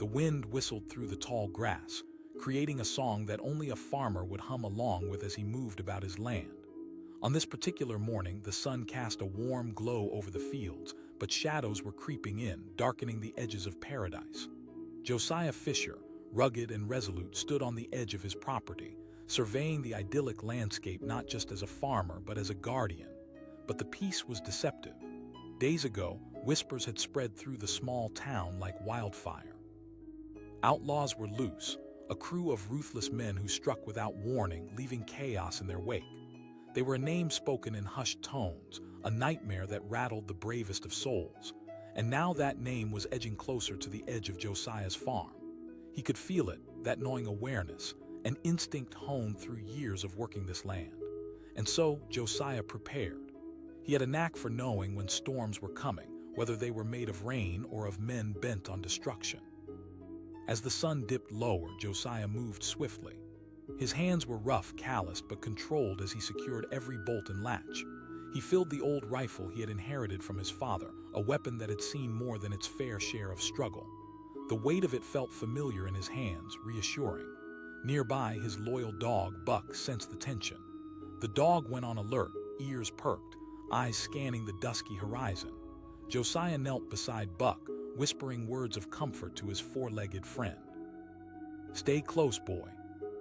wind whistled through the tall grass, creating a song that only a farmer would hum along with as he moved about his land. On this particular morning, the sun cast a warm glow over the fields, but shadows were creeping in, darkening the edges of paradise. Josiah Fisher, rugged and resolute, stood on the edge of his property, surveying the idyllic landscape not just as a farmer but as a guardian. But the peace was deceptive. Days ago, whispers had spread through the small town like wildfire. Outlaws were loose, a crew of ruthless men who struck without warning, leaving chaos in their wake. They were a name spoken in hushed tones, a nightmare that rattled the bravest of souls. And now that name was edging closer to the edge of Josiah's farm. He could feel it, that gnawing awareness, an instinct honed through years of working this land. And so Josiah prepared. He had a knack for knowing when storms were coming, whether they were made of rain or of men bent on destruction. As the sun dipped lower, Josiah moved swiftly. His hands were rough, calloused, but controlled as he secured every bolt and latch. He filled the old rifle he had inherited from his father, a weapon that had seen more than its fair share of struggle. The weight of it felt familiar in his hands, reassuring. Nearby, his loyal dog, Buck, sensed the tension. The dog went on alert, ears perked, eyes scanning the dusky horizon. Josiah knelt beside Buck, whispering words of comfort to his four-legged friend. "Stay close, boy."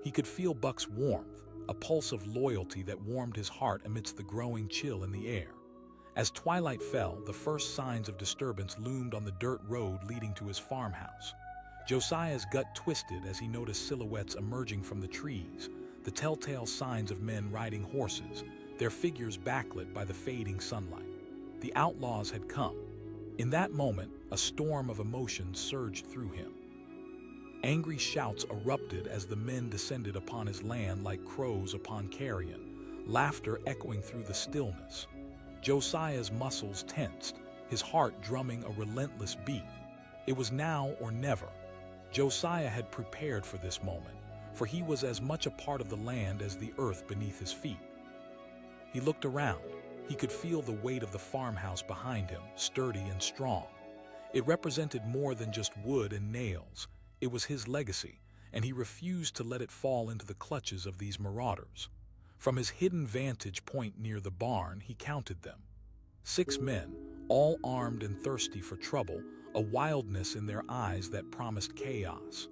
He could feel Buck's warmth, a pulse of loyalty that warmed his heart amidst the growing chill in the air. As twilight fell, the first signs of disturbance loomed on the dirt road leading to his farmhouse. Josiah's gut twisted as he noticed silhouettes emerging from the trees, the telltale signs of men riding horses, their figures backlit by the fading sunlight. The outlaws had come. In that moment, a storm of emotions surged through him. Angry shouts erupted as the men descended upon his land like crows upon carrion, laughter echoing through the stillness. Josiah's muscles tensed, his heart drumming a relentless beat. It was now or never. Josiah had prepared for this moment, for he was as much a part of the land as the earth beneath his feet. He looked around. He could feel the weight of the farmhouse behind him, sturdy and strong. It represented more than just wood and nails. It was his legacy, and he refused to let it fall into the clutches of these marauders. From his hidden vantage point near the barn, he counted them. 6 men, all armed and thirsty for trouble, a wildness in their eyes that promised chaos.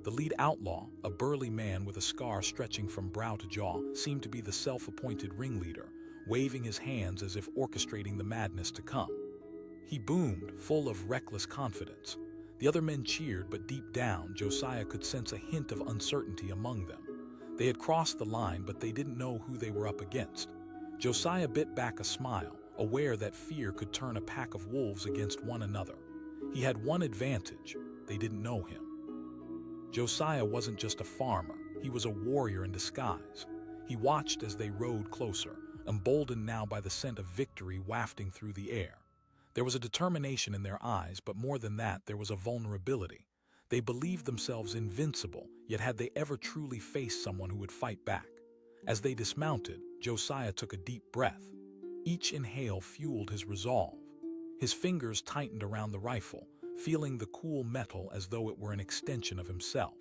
The lead outlaw, a burly man with a scar stretching from brow to jaw, seemed to be the self-appointed ringleader, waving his hands as if orchestrating the madness to come. He boomed, full of reckless confidence. The other men cheered, but deep down, Josiah could sense a hint of uncertainty among them. They had crossed the line, but they didn't know who they were up against. Josiah bit back a smile, aware that fear could turn a pack of wolves against one another. He had one advantage: they didn't know him. Josiah wasn't just a farmer, he was a warrior in disguise. He watched as they rode closer, emboldened now by the scent of victory wafting through the air. There was a determination in their eyes, but more than that, there was a vulnerability. They believed themselves invincible, yet had they ever truly faced someone who would fight back? As they dismounted, Josiah took a deep breath. Each inhale fueled his resolve. His fingers tightened around the rifle, feeling the cool metal as though it were an extension of himself.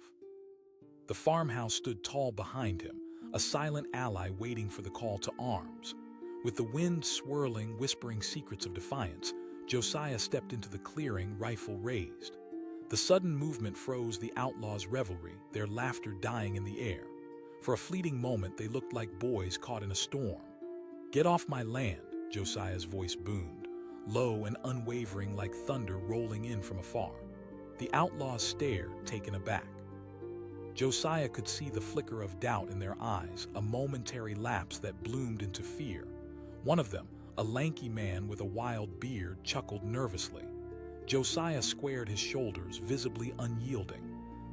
The farmhouse stood tall behind him, a silent ally waiting for the call to arms. With the wind swirling, whispering secrets of defiance, Josiah stepped into the clearing, rifle raised. The sudden movement froze the outlaws' revelry, their laughter dying in the air. For a fleeting moment, they looked like boys caught in a storm. "Get off my land," Josiah's voice boomed, low and unwavering like thunder rolling in from afar. The outlaws stared, taken aback. Josiah could see the flicker of doubt in their eyes, a momentary lapse that bloomed into fear. One of them, a lanky man with a wild beard, chuckled nervously. Josiah squared his shoulders, visibly unyielding.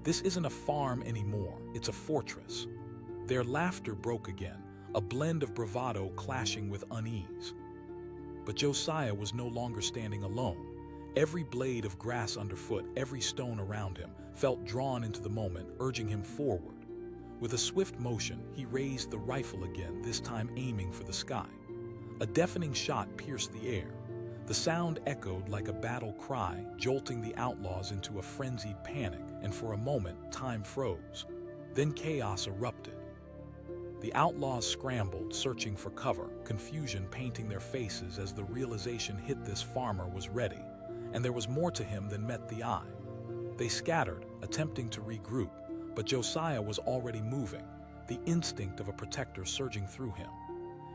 "This isn't a farm anymore, it's a fortress." Their laughter broke again, a blend of bravado clashing with unease. But Josiah was no longer standing alone. Every blade of grass underfoot, every stone around him, felt drawn into the moment, urging him forward. With a swift motion, he raised the rifle again, this time aiming for the sky. A deafening shot pierced the air. The sound echoed like a battle cry, jolting the outlaws into a frenzied panic, and for a moment, time froze. Then chaos erupted. The outlaws scrambled, searching for cover, confusion painting their faces as the realization hit this farmer was ready, and there was more to him than met the eye. They scattered, attempting to regroup, but Josiah was already moving, the instinct of a protector surging through him.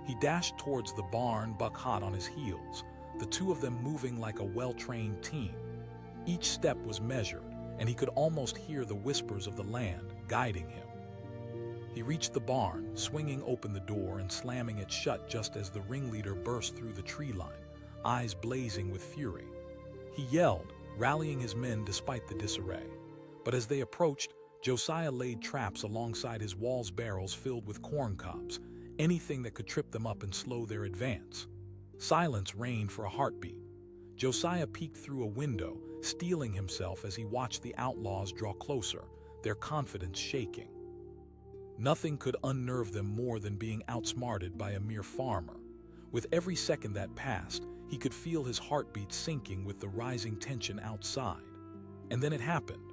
He dashed towards the barn, buck hot on his heels, the two of them moving like a well-trained team. Each step was measured, and he could almost hear the whispers of the land guiding him. He reached the barn, swinging open the door and slamming it shut just as the ringleader burst through the tree line, eyes blazing with fury. He yelled, rallying his men despite the disarray. But as they approached, Josiah laid traps alongside his wall's barrels filled with corn cobs, anything that could trip them up and slow their advance. Silence reigned for a heartbeat. Josiah peeked through a window, steeling himself as he watched the outlaws draw closer, their confidence shaking. Nothing could unnerve them more than being outsmarted by a mere farmer. With every second that passed, he could feel his heartbeat sinking with the rising tension outside. And then it happened.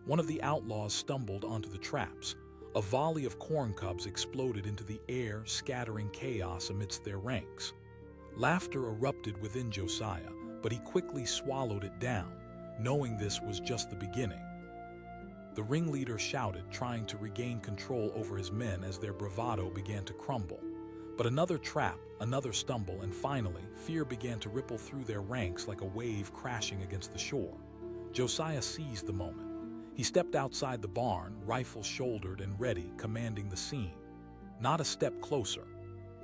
One of the outlaws stumbled onto the traps. A volley of corn cobs exploded into the air, scattering chaos amidst their ranks. Laughter erupted within Josiah, but he quickly swallowed it down, knowing this was just the beginning. The ringleader shouted, trying to regain control over his men as their bravado began to crumble. But another trap, another stumble, and finally, fear began to ripple through their ranks like a wave crashing against the shore. Josiah seized the moment. He stepped outside the barn, rifle shouldered and ready, commanding the scene. Not a step closer.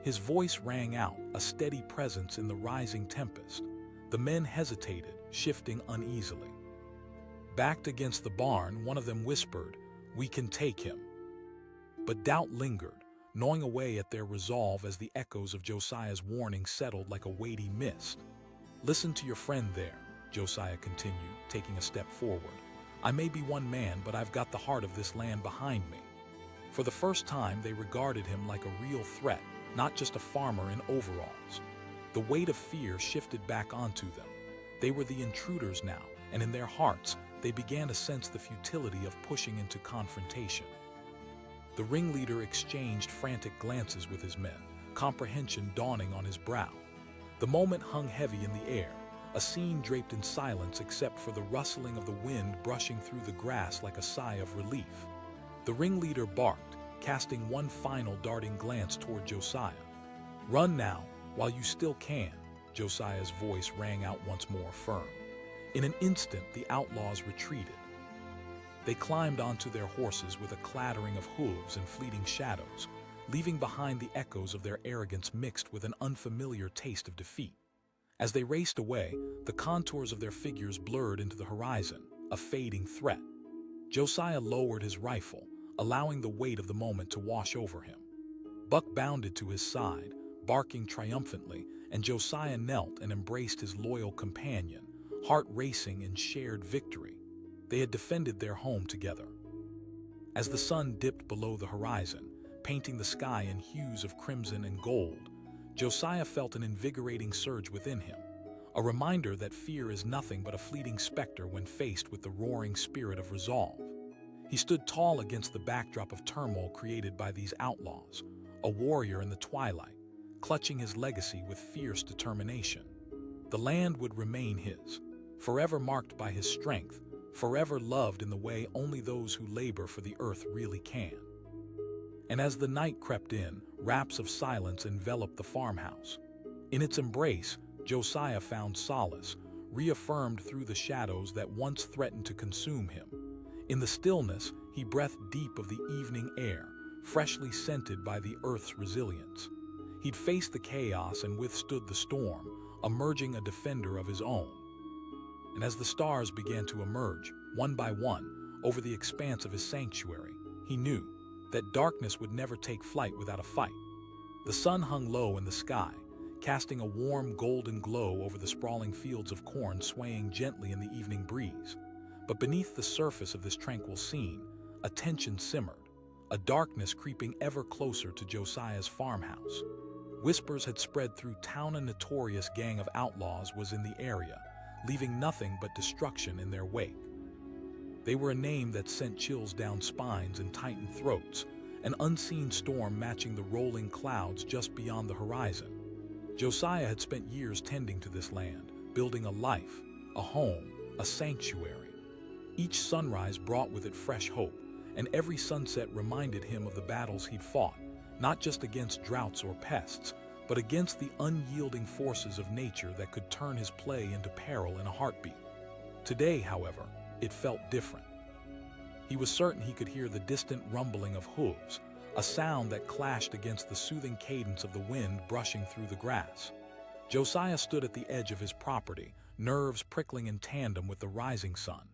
His voice rang out, a steady presence in the rising tempest. The men hesitated, shifting uneasily. Backed against the barn, one of them whispered, "We can take him." But doubt lingered, gnawing away at their resolve as the echoes of Josiah's warning settled like a weighty mist. "Listen to your friend there," Josiah continued, taking a step forward. "I may be one man, but I've got the heart of this land behind me." For the first time, they regarded him like a real threat, not just a farmer in overalls. The weight of fear shifted back onto them. They were the intruders now, and in their hearts, they began to sense the futility of pushing into confrontation. The ringleader exchanged frantic glances with his men, comprehension dawning on his brow. The moment hung heavy in the air, a scene draped in silence except for the rustling of the wind brushing through the grass like a sigh of relief. The ringleader barked, casting one final darting glance toward Josiah. "Run now, while you still can," Josiah's voice rang out once more firm. In an instant, the outlaws retreated. They climbed onto their horses with a clattering of hooves and fleeting shadows, leaving behind the echoes of their arrogance mixed with an unfamiliar taste of defeat. As they raced away, the contours of their figures blurred into the horizon, a fading threat. Josiah lowered his rifle, allowing the weight of the moment to wash over him. Buck bounded to his side, barking triumphantly, and Josiah knelt and embraced his loyal companion, heart racing in shared victory. They had defended their home together. As the sun dipped below the horizon, painting the sky in hues of crimson and gold, Josiah felt an invigorating surge within him, a reminder that fear is nothing but a fleeting specter when faced with the roaring spirit of resolve. He stood tall against the backdrop of turmoil created by these outlaws, a warrior in the twilight, clutching his legacy with fierce determination. The land would remain his, forever marked by his strength, forever loved in the way only those who labor for the earth really can. And as the night crept in, wraps of silence enveloped the farmhouse. In its embrace, Josiah found solace, reaffirmed through the shadows that once threatened to consume him. In the stillness, he breathed deep of the evening air, freshly scented by the earth's resilience. He'd faced the chaos and withstood the storm, emerging a defender of his own. And as the stars began to emerge, one by one, over the expanse of his sanctuary, he knew that darkness would never take flight without a fight. The sun hung low in the sky, casting a warm golden glow over the sprawling fields of corn swaying gently in the evening breeze. But beneath the surface of this tranquil scene, a tension simmered, a darkness creeping ever closer to Josiah's farmhouse. Whispers had spread through town. A notorious gang of outlaws was in the area, leaving nothing but destruction in their wake. They were a name that sent chills down spines and tightened throats, an unseen storm matching the rolling clouds just beyond the horizon. Josiah had spent years tending to this land, building a life, a home, a sanctuary. Each sunrise brought with it fresh hope, and every sunset reminded him of the battles he'd fought, not just against droughts or pests, but against the unyielding forces of nature that could turn his play into peril in a heartbeat. Today, however, it felt different. He was certain he could hear the distant rumbling of hooves, a sound that clashed against the soothing cadence of the wind brushing through the grass. Josiah stood at the edge of his property, nerves prickling in tandem with the rising sun.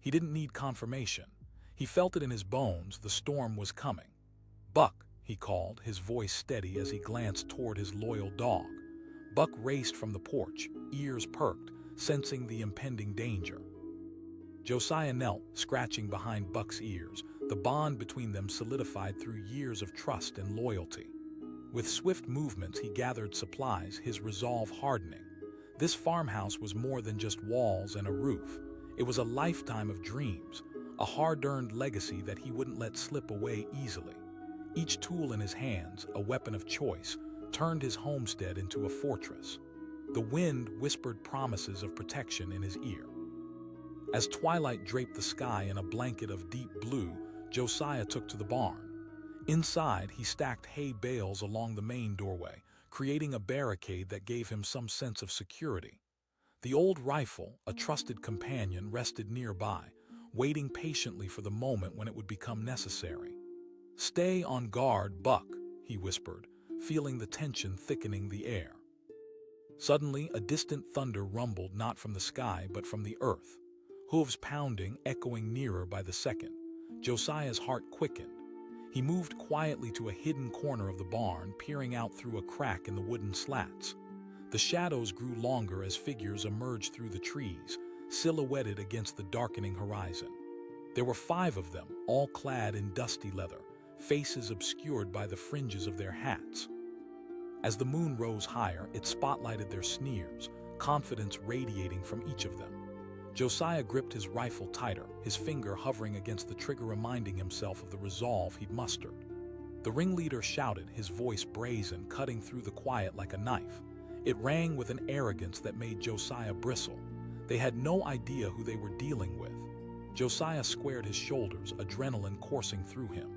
He didn't need confirmation. He felt it in his bones. The storm was coming. "Buck," he called, his voice steady as he glanced toward his loyal dog. Buck raced from the porch, ears perked, sensing the impending danger. Josiah knelt, scratching behind Buck's ears, the bond between them solidified through years of trust and loyalty. With swift movements, he gathered supplies, his resolve hardening. This farmhouse was more than just walls and a roof. It was a lifetime of dreams, a hard-earned legacy that he wouldn't let slip away easily. Each tool in his hands, a weapon of choice, turned his homestead into a fortress. The wind whispered promises of protection in his ear. As twilight draped the sky in a blanket of deep blue, Josiah took to the barn. Inside, he stacked hay bales along the main doorway, creating a barricade that gave him some sense of security. The old rifle, a trusted companion, rested nearby, waiting patiently for the moment when it would become necessary. "Stay on guard, Buck," he whispered, feeling the tension thickening the air. Suddenly, a distant thunder rumbled not from the sky but from the earth, hooves pounding, echoing nearer by the second. Josiah's heart quickened. He moved quietly to a hidden corner of the barn, peering out through a crack in the wooden slats. The shadows grew longer as figures emerged through the trees, silhouetted against the darkening horizon. There were 5 of them, all clad in dusty leather, faces obscured by the fringes of their hats. As the moon rose higher, it spotlighted their sneers, confidence radiating from each of them. Josiah gripped his rifle tighter, his finger hovering against the trigger, reminding himself of the resolve he'd mustered. The ringleader shouted, his voice brazen, cutting through the quiet like a knife. It rang with an arrogance that made Josiah bristle. They had no idea who they were dealing with. Josiah squared his shoulders, adrenaline coursing through him.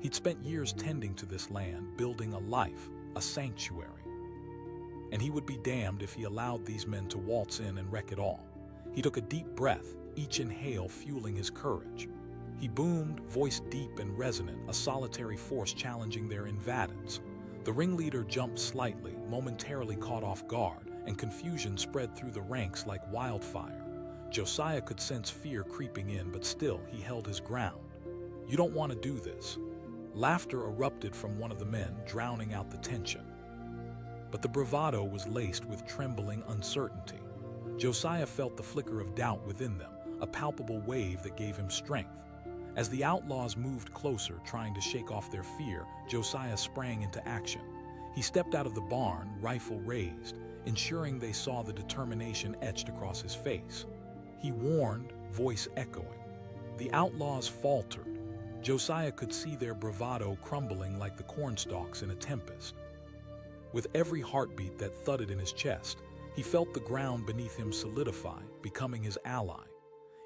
He'd spent years tending to this land, building a life, a sanctuary. And he would be damned if he allowed these men to waltz in and wreck it all. He took a deep breath, each inhale fueling his courage. He boomed, voice deep and resonant, a solitary force challenging their invadance. The ringleader jumped slightly, momentarily caught off guard, and confusion spread through the ranks like wildfire. Josiah could sense fear creeping in, but still he held his ground. "You don't want to do this." Laughter erupted from one of the men, drowning out the tension. But the bravado was laced with trembling uncertainty. Josiah felt the flicker of doubt within them, a palpable wave that gave him strength. As the outlaws moved closer, trying to shake off their fear, Josiah sprang into action. He stepped out of the barn, rifle raised, ensuring they saw the determination etched across his face. He warned, voice echoing. The outlaws faltered. Josiah could see their bravado crumbling like the cornstalks in a tempest. With every heartbeat that thudded in his chest, he felt the ground beneath him solidify, becoming his ally.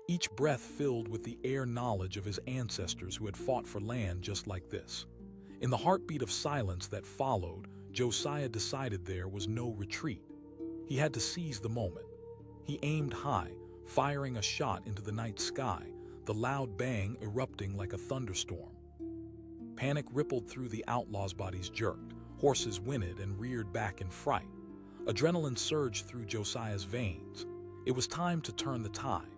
Each breath filled with the air knowledge of his ancestors who had fought for land just like this. In the heartbeat of silence that followed, Josiah decided there was no retreat. He had to seize the moment. He aimed high, firing a shot into the night sky, the loud bang erupting like a thunderstorm. Panic rippled through the outlaws' bodies, jerked. Horses whinnied and reared back in fright. Adrenaline surged through Josiah's veins. It was time to turn the tide.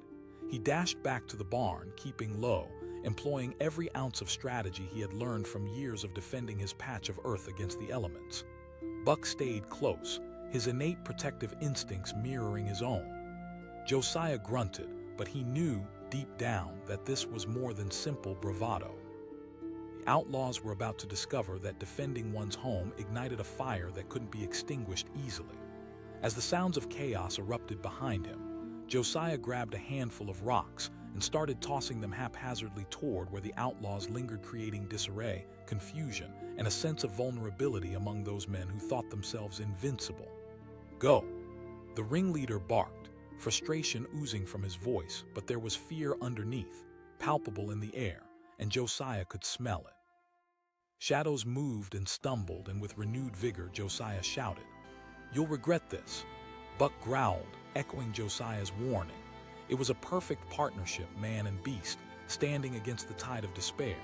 He dashed back to the barn, keeping low, employing every ounce of strategy he had learned from years of defending his patch of earth against the elements. Buck stayed close, his innate protective instincts mirroring his own. Josiah grunted, but he knew, deep down, that this was more than simple bravado. The outlaws were about to discover that defending one's home ignited a fire that couldn't be extinguished easily. As the sounds of chaos erupted behind him, Josiah grabbed a handful of rocks and started tossing them haphazardly toward where the outlaws lingered, creating disarray, confusion, and a sense of vulnerability among those men who thought themselves invincible. "Go!" The ringleader barked, frustration oozing from his voice, but there was fear underneath, palpable in the air, and Josiah could smell it. Shadows moved and stumbled, and with renewed vigor Josiah shouted, "You'll regret this." Buck growled, echoing Josiah's warning. It was a perfect partnership, man and beast, standing against the tide of despair.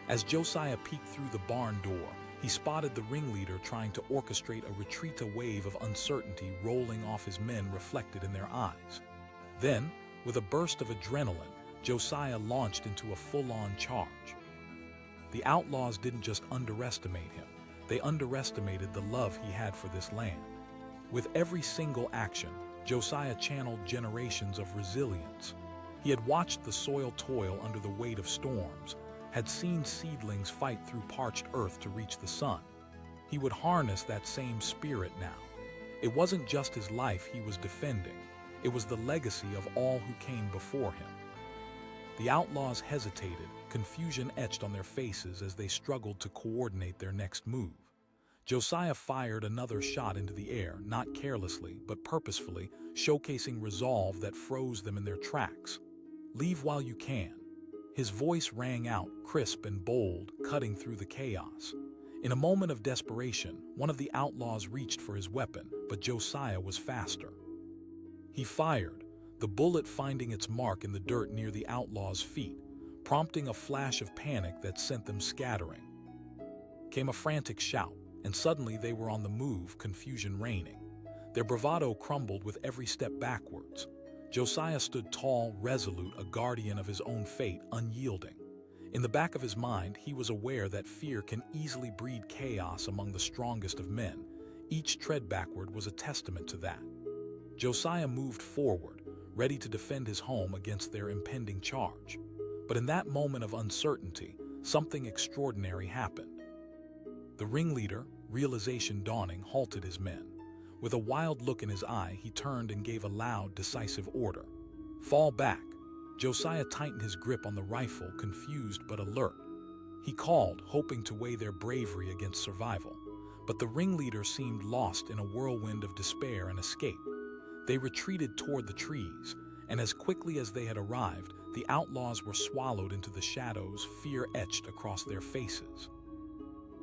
As Josiah peeked through the barn door, he spotted the ringleader trying to orchestrate a retreat, a wave of uncertainty rolling off his men reflected in their eyes. Then, with a burst of adrenaline, Josiah launched into a full-on charge. The outlaws didn't just underestimate him, they underestimated the love he had for this land. With every single action, Josiah channeled generations of resilience. He had watched the soil toil under the weight of storms, had seen seedlings fight through parched earth to reach the sun. He would harness that same spirit now. It wasn't just his life he was defending, it was the legacy of all who came before him. The outlaws hesitated, confusion etched on their faces as they struggled to coordinate their next move. Josiah fired another shot into the air, not carelessly, but purposefully, showcasing resolve that froze them in their tracks. "Leave while you can." His voice rang out, crisp and bold, cutting through the chaos. In a moment of desperation, one of the outlaws reached for his weapon, but Josiah was faster. He fired, the bullet finding its mark in the dirt near the outlaw's feet, prompting a flash of panic that sent them scattering. Came a frantic shout, and suddenly they were on the move, confusion reigning. Their bravado crumbled with every step backwards. Josiah stood tall, resolute, a guardian of his own fate, unyielding. In the back of his mind, he was aware that fear can easily breed chaos among the strongest of men. Each tread backward was a testament to that. Josiah moved forward, ready to defend his home against their impending charge. But in that moment of uncertainty, something extraordinary happened. The ringleader, realization dawning, halted his men. With a wild look in his eye, he turned and gave a loud, decisive order. "Fall back." Josiah tightened his grip on the rifle, confused but alert. He called, hoping to weigh their bravery against survival. But the ringleader seemed lost in a whirlwind of despair and escape. They retreated toward the trees, and as quickly as they had arrived, the outlaws were swallowed into the shadows, fear etched across their faces.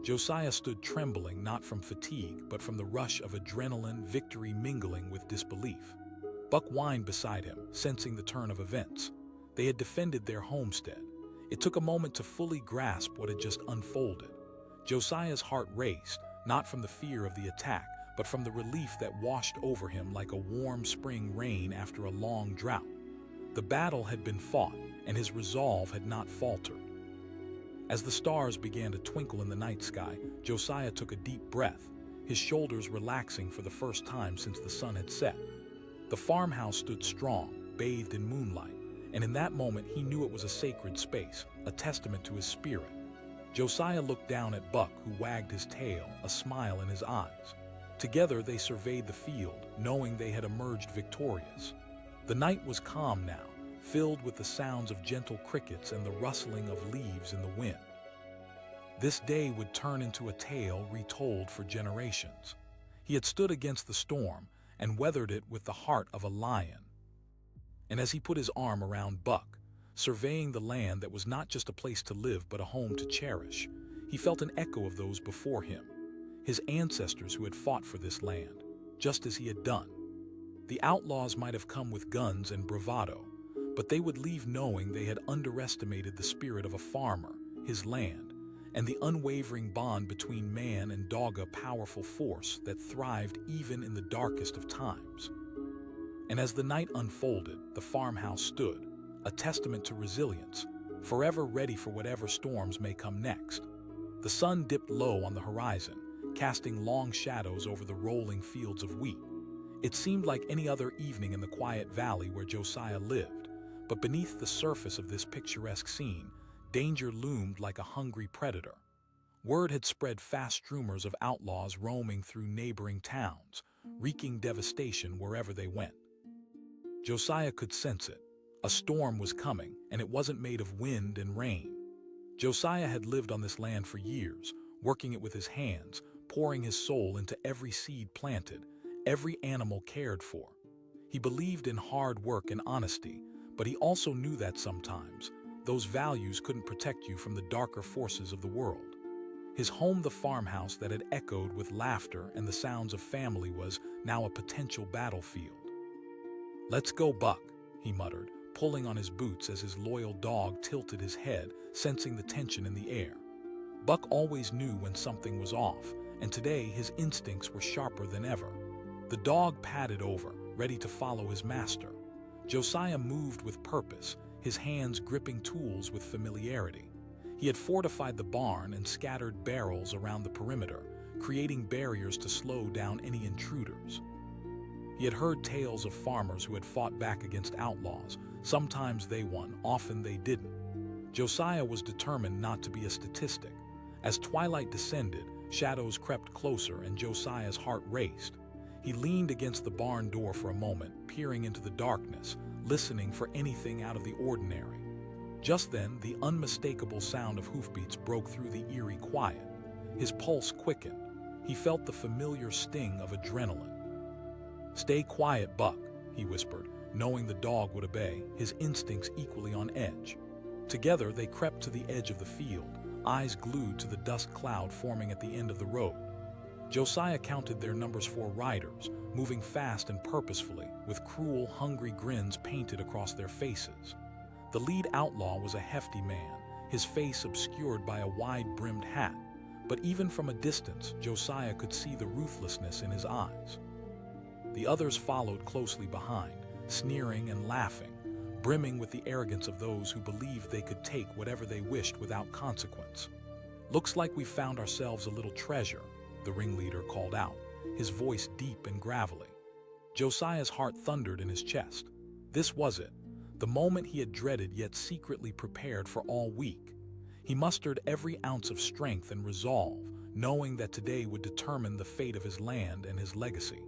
Josiah stood trembling, not from fatigue, but from the rush of adrenaline, victory mingling with disbelief. Buck whined beside him, sensing the turn of events. They had defended their homestead. It took a moment to fully grasp what had just unfolded. Josiah's heart raced, not from the fear of the attack, but from the relief that washed over him like a warm spring rain after a long drought. The battle had been fought, and his resolve had not faltered. As the stars began to twinkle in the night sky, Josiah took a deep breath, his shoulders relaxing for the first time since the sun had set. The farmhouse stood strong, bathed in moonlight, and in that moment he knew it was a sacred space, a testament to his spirit. Josiah looked down at Buck, who wagged his tail, a smile in his eyes. Together they surveyed the field, knowing they had emerged victorious. The night was calm now, filled with the sounds of gentle crickets and the rustling of leaves in the wind. This day would turn into a tale retold for generations. He had stood against the storm and weathered it with the heart of a lion. And as he put his arm around Buck, surveying the land that was not just a place to live but a home to cherish, he felt an echo of those before him, his ancestors who had fought for this land, just as he had done. The outlaws might have come with guns and bravado, but they would leave knowing they had underestimated the spirit of a farmer, his land, and the unwavering bond between man and dog, a powerful force that thrived even in the darkest of times. And as the night unfolded, the farmhouse stood, a testament to resilience, forever ready for whatever storms may come next. The sun dipped low on the horizon, casting long shadows over the rolling fields of wheat. It seemed like any other evening in the quiet valley where Josiah lived, but beneath the surface of this picturesque scene, danger loomed like a hungry predator. Word had spread fast rumors of outlaws roaming through neighboring towns, wreaking devastation wherever they went. Josiah could sense it. A storm was coming, and it wasn't made of wind and rain. Josiah had lived on this land for years, working it with his hands, pouring his soul into every seed planted, every animal cared for. He believed in hard work and honesty, but he also knew that sometimes those values couldn't protect you from the darker forces of the world. His home, the farmhouse that had echoed with laughter and the sounds of family, was now a potential battlefield. "Let's go, Buck," he muttered, pulling on his boots as his loyal dog tilted his head, sensing the tension in the air. Buck always knew when something was off, and today his instincts were sharper than ever. The dog padded over, ready to follow his master. Josiah moved with purpose, his hands gripping tools with familiarity. He had fortified the barn and scattered barrels around the perimeter, creating barriers to slow down any intruders. He had heard tales of farmers who had fought back against outlaws. Sometimes they won, often they didn't. Josiah was determined not to be a statistic. As twilight descended, shadows crept closer and Josiah's heart raced. He leaned against the barn door for a moment, peering into the darkness, listening for anything out of the ordinary. Just then, the unmistakable sound of hoofbeats broke through the eerie quiet. His pulse quickened. He felt the familiar sting of adrenaline. "Stay quiet, Buck," he whispered, knowing the dog would obey, his instincts equally on edge. Together, they crept to the edge of the field, eyes glued to the dust cloud forming at the end of the road. Josiah counted their numbers 4 riders, moving fast and purposefully, with cruel, hungry grins painted across their faces. The lead outlaw was a hefty man, his face obscured by a wide-brimmed hat, but even from a distance, Josiah could see the ruthlessness in his eyes. The others followed closely behind, sneering and laughing, brimming with the arrogance of those who believed they could take whatever they wished without consequence. "Looks like we found ourselves a little treasure," the ringleader called out, his voice deep and gravelly. Josiah's heart thundered in his chest. This was it, the moment he had dreaded yet secretly prepared for all week. He mustered every ounce of strength and resolve, knowing that today would determine the fate of his land and his legacy.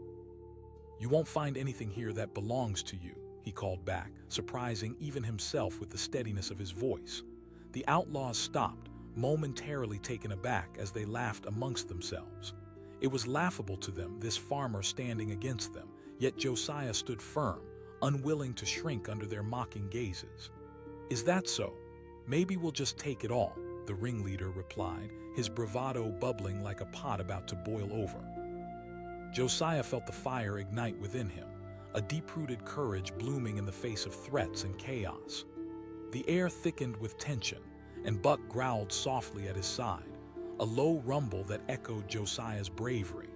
"You won't find anything here that belongs to you," he called back, surprising even himself with the steadiness of his voice. The outlaws stopped, momentarily taken aback as they laughed amongst themselves. It was laughable to them, this farmer standing against them, yet Josiah stood firm, unwilling to shrink under their mocking gazes. "Is that so? Maybe we'll just take it all," the ringleader replied, his bravado bubbling like a pot about to boil over. Josiah felt the fire ignite within him, a deep-rooted courage blooming in the face of threats and chaos. The air thickened with tension, and Buck growled softly at his side, a low rumble that echoed Josiah's bravery.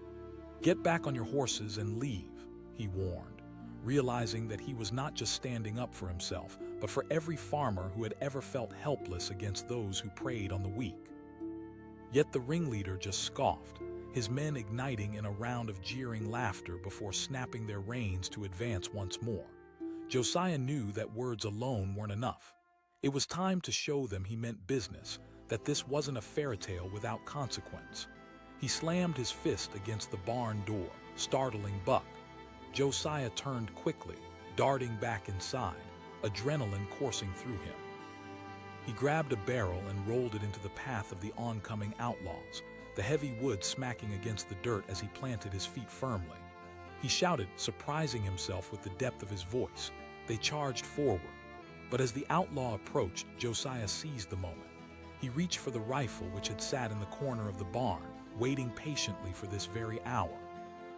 "Get back on your horses and leave," he warned, realizing that he was not just standing up for himself, but for every farmer who had ever felt helpless against those who preyed on the weak. Yet the ringleader just scoffed, his men igniting in a round of jeering laughter before snapping their reins to advance once more. Josiah knew that words alone weren't enough. It was time to show them he meant business, that this wasn't a fairy tale without consequence. He slammed his fist against the barn door, startling Buck. Josiah turned quickly, darting back inside, adrenaline coursing through him. He grabbed a barrel and rolled it into the path of the oncoming outlaws, the heavy wood smacking against the dirt as he planted his feet firmly. He shouted, surprising himself with the depth of his voice. They charged forward. But as the outlaw approached, Josiah seized the moment. He reached for the rifle which had sat in the corner of the barn, waiting patiently for this very hour.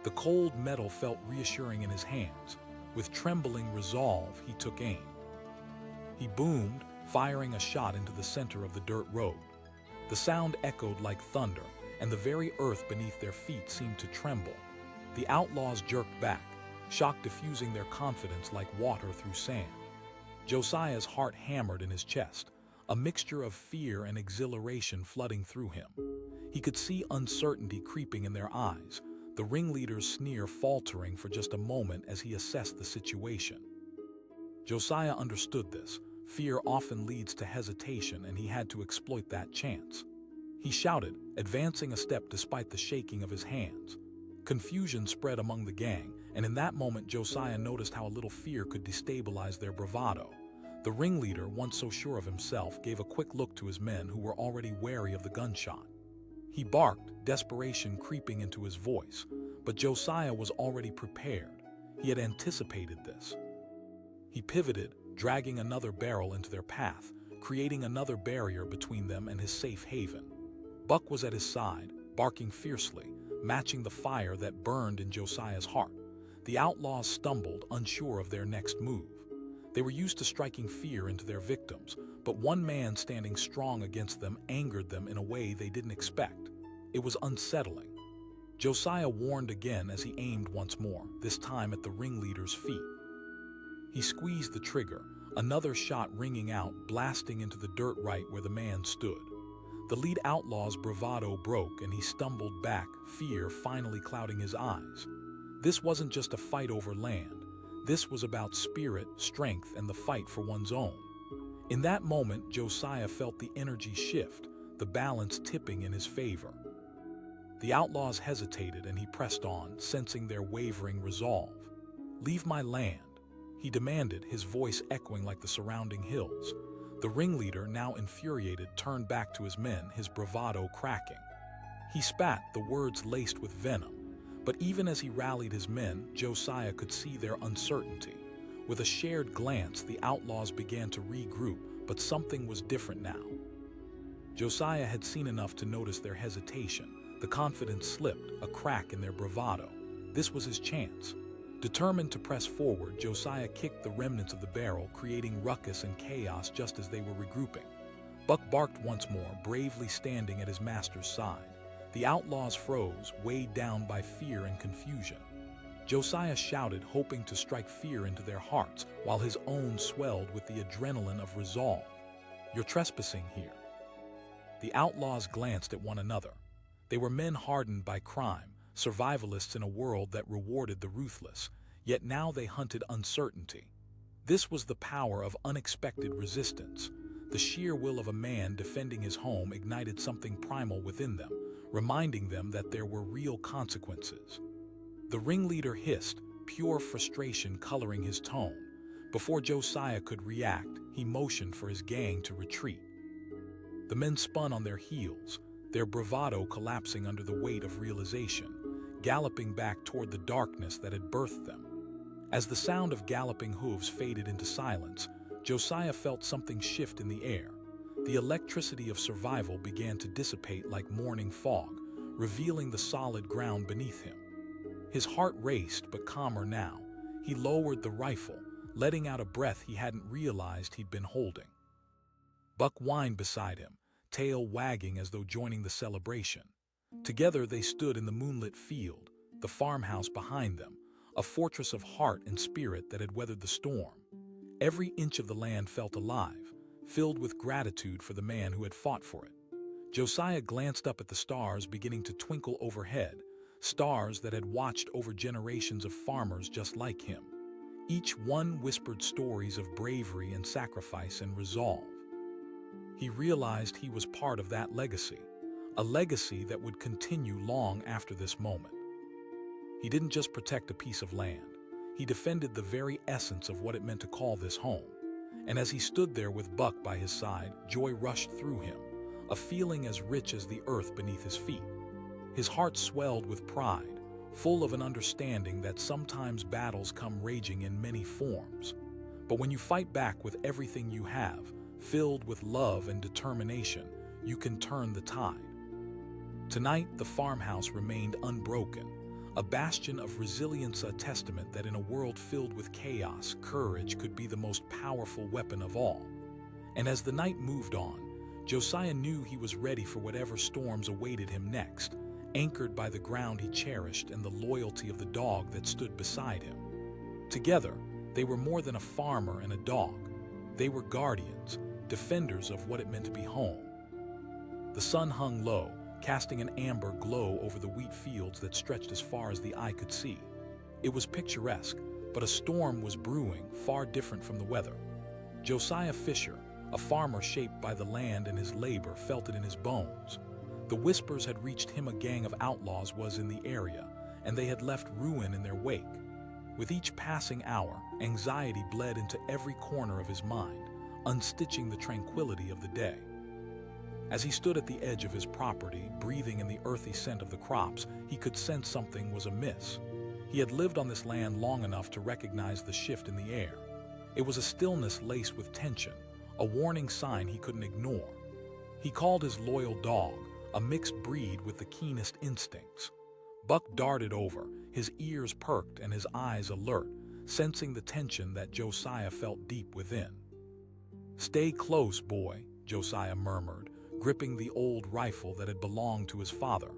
The cold metal felt reassuring in his hands. With trembling resolve, he took aim. He boomed, firing a shot into the center of the dirt road. The sound echoed like thunder, and the very earth beneath their feet seemed to tremble. The outlaws jerked back, shock diffusing their confidence like water through sand. Josiah's heart hammered in his chest, a mixture of fear and exhilaration flooding through him. He could see uncertainty creeping in their eyes, the ringleader's sneer faltering for just a moment as he assessed the situation. Josiah understood this, Fear often leads to hesitation, and he had to exploit that chance. He shouted, advancing a step despite the shaking of his hands. Confusion spread among the gang, and in that moment Josiah noticed how a little fear could destabilize their bravado. The ringleader, once so sure of himself, gave a quick look to his men who were already wary of the gunshot. He barked, desperation creeping into his voice, but Josiah was already prepared. He had anticipated this. He pivoted, dragging another barrel into their path, creating another barrier between them and his safe haven. Buck was at his side, barking fiercely, matching the fire that burned in Josiah's heart. The outlaws stumbled, unsure of their next move. They were used to striking fear into their victims, but one man standing strong against them angered them in a way they didn't expect. It was unsettling. Josiah warned again as he aimed once more, this time at the ringleader's feet. He squeezed the trigger, another shot ringing out, blasting into the dirt right where the man stood. The lead outlaw's bravado broke, and he stumbled back, fear finally clouding his eyes. This wasn't just a fight over land. This was about spirit, strength, and the fight for one's own. In that moment, Josiah felt the energy shift, the balance tipping in his favor. The outlaws hesitated, and he pressed on, sensing their wavering resolve. "Leave my land," he demanded, his voice echoing like the surrounding hills. The ringleader, now infuriated, turned back to his men, his bravado cracking. He spat, the words laced with venom. But even as he rallied his men, Josiah could see their uncertainty. With a shared glance, the outlaws began to regroup, but something was different now. Josiah had seen enough to notice their hesitation. The confidence slipped, a crack in their bravado. This was his chance. Determined to press forward, Josiah kicked the remnants of the barrel, creating ruckus and chaos just as they were regrouping. Buck barked once more, bravely standing at his master's side. The outlaws froze, weighed down by fear and confusion. Josiah shouted, hoping to strike fear into their hearts, while his own swelled with the adrenaline of resolve. "You're trespassing here." The outlaws glanced at one another. They were men hardened by crime, survivalists in a world that rewarded the ruthless, yet now they hunted uncertainty. This was the power of unexpected resistance. The sheer will of a man defending his home ignited something primal within them, reminding them that there were real consequences. The ringleader hissed, pure frustration coloring his tone. Before Josiah could react, he motioned for his gang to retreat. The men spun on their heels, their bravado collapsing under the weight of realization, galloping back toward the darkness that had birthed them. As the sound of galloping hooves faded into silence, Josiah felt something shift in the air. The electricity of survival began to dissipate like morning fog, revealing the solid ground beneath him. His heart raced, but calmer now. He lowered the rifle, letting out a breath he hadn't realized he'd been holding. Buck whined beside him, tail wagging as though joining the celebration. Together they stood in the moonlit field, the farmhouse behind them, a fortress of heart and spirit that had weathered the storm. Every inch of the land felt alive, filled with gratitude for the man who had fought for it. Josiah glanced up at the stars beginning to twinkle overhead, stars that had watched over generations of farmers just like him. Each one whispered stories of bravery and sacrifice and resolve. He realized he was part of that legacy, a legacy that would continue long after this moment. He didn't just protect a piece of land. He defended the very essence of what it meant to call this home. And as he stood there with Buck by his side, joy rushed through him, a feeling as rich as the earth beneath his feet. His heart swelled with pride, full of an understanding that sometimes battles come raging in many forms. But when you fight back with everything you have, filled with love and determination, you can turn the tide. Tonight, the farmhouse remained unbroken, a bastion of resilience, a testament that in a world filled with chaos, courage could be the most powerful weapon of all. And as the night moved on, Josiah knew he was ready for whatever storms awaited him next, anchored by the ground he cherished and the loyalty of the dog that stood beside him. Together, they were more than a farmer and a dog. They were guardians, defenders of what it meant to be home. The sun hung low, casting an amber glow over the wheat fields that stretched as far as the eye could see. It was picturesque, but a storm was brewing, far different from the weather. Josiah Fisher, a farmer shaped by the land and his labor, felt it in his bones. The whispers had reached him a gang of outlaws was in the area, and they had left ruin in their wake. With each passing hour, anxiety bled into every corner of his mind, unstitching the tranquility of the day. As he stood at the edge of his property, breathing in the earthy scent of the crops, he could sense something was amiss. He had lived on this land long enough to recognize the shift in the air. It was a stillness laced with tension, a warning sign he couldn't ignore. He called his loyal dog, a mixed breed with the keenest instincts. Buck darted over, his ears perked and his eyes alert, sensing the tension that Josiah felt deep within. "Stay close, boy," Josiah murmured, gripping the old rifle that had belonged to his father.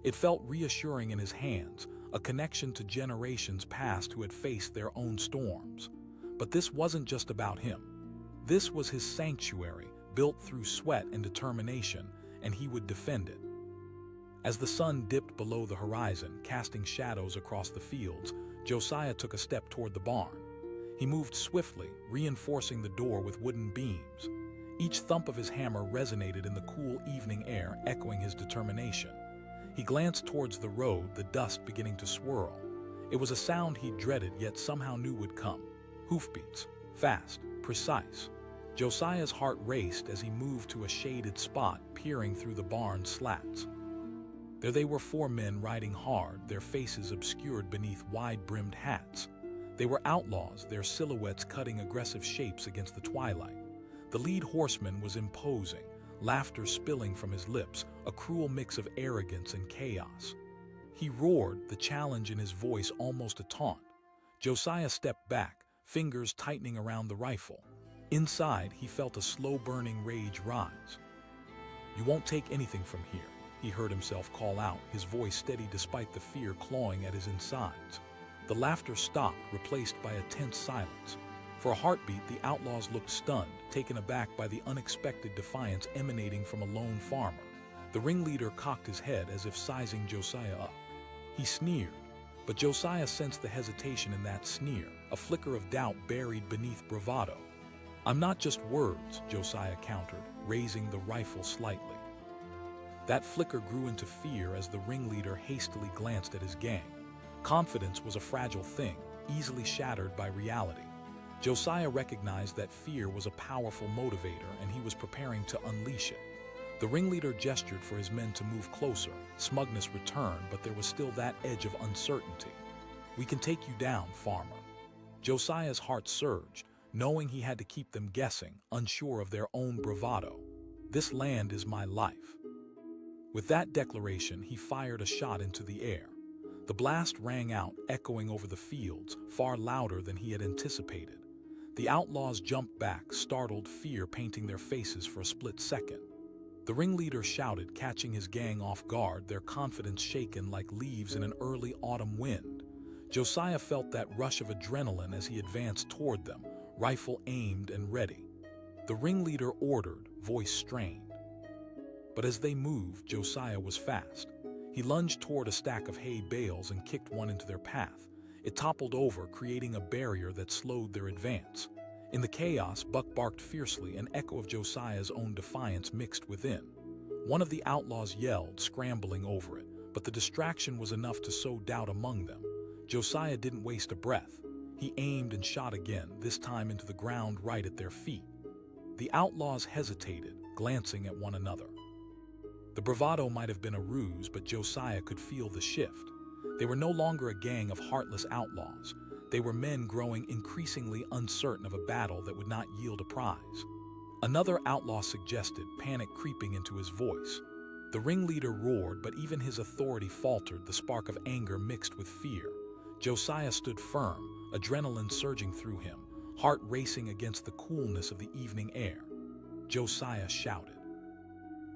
It felt reassuring in his hands, a connection to generations past who had faced their own storms. But this wasn't just about him. This was his sanctuary, built through sweat and determination, and he would defend it. As the sun dipped below the horizon, casting shadows across the fields, Josiah took a step toward the barn. He moved swiftly, reinforcing the door with wooden beams. Each thump of his hammer resonated in the cool evening air, echoing his determination. He glanced towards the road, the dust beginning to swirl. It was a sound he dreaded yet somehow knew would come. Hoofbeats, fast, precise. Josiah's heart raced as he moved to a shaded spot, peering through the barn's slats. There they were, 4 men riding hard, their faces obscured beneath wide-brimmed hats. They were outlaws, their silhouettes cutting aggressive shapes against the twilight. The lead horseman was imposing, laughter spilling from his lips, a cruel mix of arrogance and chaos. He roared, the challenge in his voice almost a taunt. Josiah stepped back, fingers tightening around the rifle. Inside, he felt a slow-burning rage rise. "You won't take anything from here," he heard himself call out, his voice steady despite the fear clawing at his insides. The laughter stopped, replaced by a tense silence. For a heartbeat, the outlaws looked stunned, taken aback by the unexpected defiance emanating from a lone farmer. The ringleader cocked his head as if sizing Josiah up. He sneered, but Josiah sensed the hesitation in that sneer, a flicker of doubt buried beneath bravado. "I'm not just words," Josiah countered, raising the rifle slightly. That flicker grew into fear as the ringleader hastily glanced at his gang. Confidence was a fragile thing, easily shattered by reality. Josiah recognized that fear was a powerful motivator, and he was preparing to unleash it. The ringleader gestured for his men to move closer. Smugness returned, but there was still that edge of uncertainty. "We can take you down, farmer." Josiah's heart surged, knowing he had to keep them guessing, unsure of their own bravado. "This land is my life." With that declaration, he fired a shot into the air. The blast rang out, echoing over the fields, far louder than he had anticipated. The outlaws jumped back, startled, fear painting their faces for a split second. The ringleader shouted, catching his gang off guard, their confidence shaken like leaves in an early autumn wind. Josiah felt that rush of adrenaline as he advanced toward them, rifle aimed and ready. The ringleader ordered, voice strained. But as they moved, Josiah was fast. He lunged toward a stack of hay bales and kicked one into their path. It toppled over, creating a barrier that slowed their advance. In the chaos, Buck barked fiercely, an echo of Josiah's own defiance mixed within. One of the outlaws yelled, scrambling over it, but the distraction was enough to sow doubt among them. Josiah didn't waste a breath. He aimed and shot again, this time into the ground right at their feet. The outlaws hesitated, glancing at one another. The bravado might have been a ruse, but Josiah could feel the shift. They were no longer a gang of heartless outlaws. They were men growing increasingly uncertain of a battle that would not yield a prize. Another outlaw suggested, panic creeping into his voice. The ringleader roared, but even his authority faltered, the spark of anger mixed with fear. Josiah stood firm, adrenaline surging through him, heart racing against the coolness of the evening air. Josiah shouted.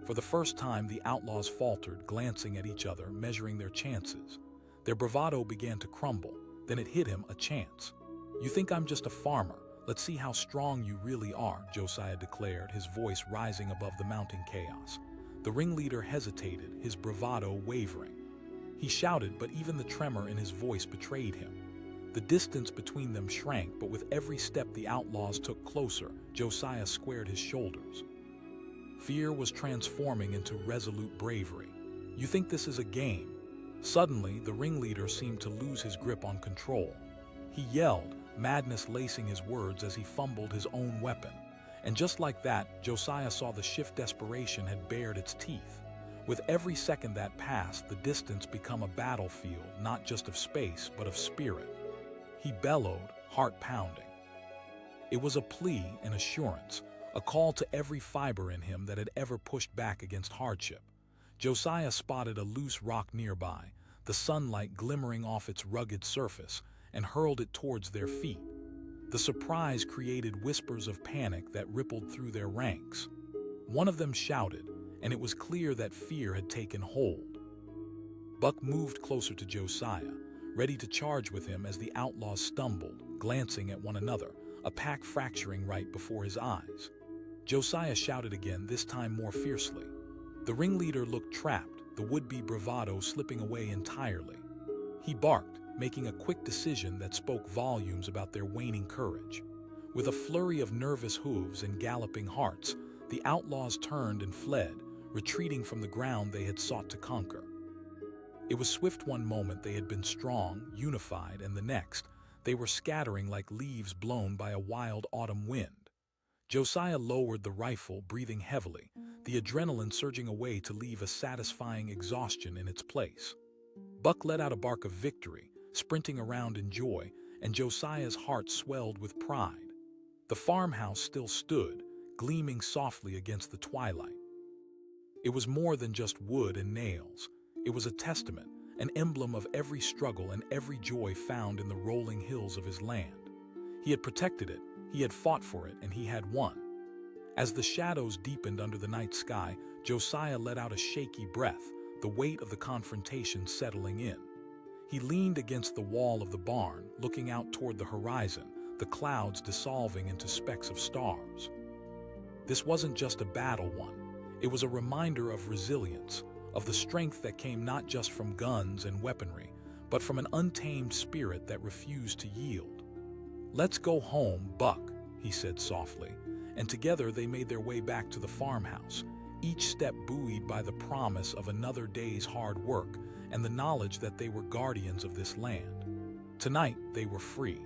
For the first time, the outlaws faltered, glancing at each other, measuring their chances. Their bravado began to crumble. Then it hit him, a chance. "You think I'm just a farmer? Let's see how strong you really are," Josiah declared, his voice rising above the mounting chaos. The ringleader hesitated, his bravado wavering. He shouted, but even the tremor in his voice betrayed him. The distance between them shrank, but with every step the outlaws took closer, Josiah squared his shoulders. Fear was transforming into resolute bravery. "You think this is a game?" Suddenly, the ringleader seemed to lose his grip on control. He yelled, madness lacing his words as he fumbled his own weapon. And just like that, Josiah saw the shift desperation had bared its teeth. With every second that passed, the distance became a battlefield, not just of space, but of spirit. He bellowed, heart pounding. It was a plea, an assurance, a call to every fiber in him that had ever pushed back against hardship. Josiah spotted a loose rock nearby, the sunlight glimmering off its rugged surface, and hurled it towards their feet. The surprise created whispers of panic that rippled through their ranks. One of them shouted, and it was clear that fear had taken hold. Buck moved closer to Josiah, ready to charge with him as the outlaws stumbled, glancing at one another, a pack fracturing right before his eyes. Josiah shouted again, this time more fiercely. The ringleader looked trapped, the would-be bravado slipping away entirely. He barked, making a quick decision that spoke volumes about their waning courage. With a flurry of nervous hooves and galloping hearts, the outlaws turned and fled, retreating from the ground they had sought to conquer. It was swift. One moment they had been strong, unified, and the next, they were scattering like leaves blown by a wild autumn wind. Josiah lowered the rifle, breathing heavily, the adrenaline surging away to leave a satisfying exhaustion in its place. Buck let out a bark of victory, sprinting around in joy, and Josiah's heart swelled with pride. The farmhouse still stood, gleaming softly against the twilight. It was more than just wood and nails. It was a testament, an emblem of every struggle and every joy found in the rolling hills of his land. He had protected it, he had fought for it, and he had won. As the shadows deepened under the night sky, Josiah let out a shaky breath, the weight of the confrontation settling in. He leaned against the wall of the barn, looking out toward the horizon, the clouds dissolving into specks of stars. This wasn't just a battle won. It was a reminder of resilience, of the strength that came not just from guns and weaponry, but from an untamed spirit that refused to yield. "Let's go home, Buck," he said softly, and together they made their way back to the farmhouse, each step buoyed by the promise of another day's hard work and the knowledge that they were guardians of this land. Tonight, they were free.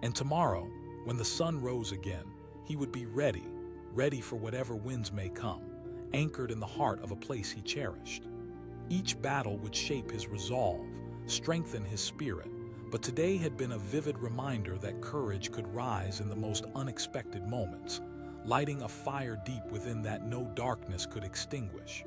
And tomorrow, when the sun rose again, he would be ready for whatever winds may come, anchored in the heart of a place he cherished. Each battle would shape his resolve, strengthen his spirit, but today had been a vivid reminder that courage could rise in the most unexpected moments, lighting a fire deep within that no darkness could extinguish.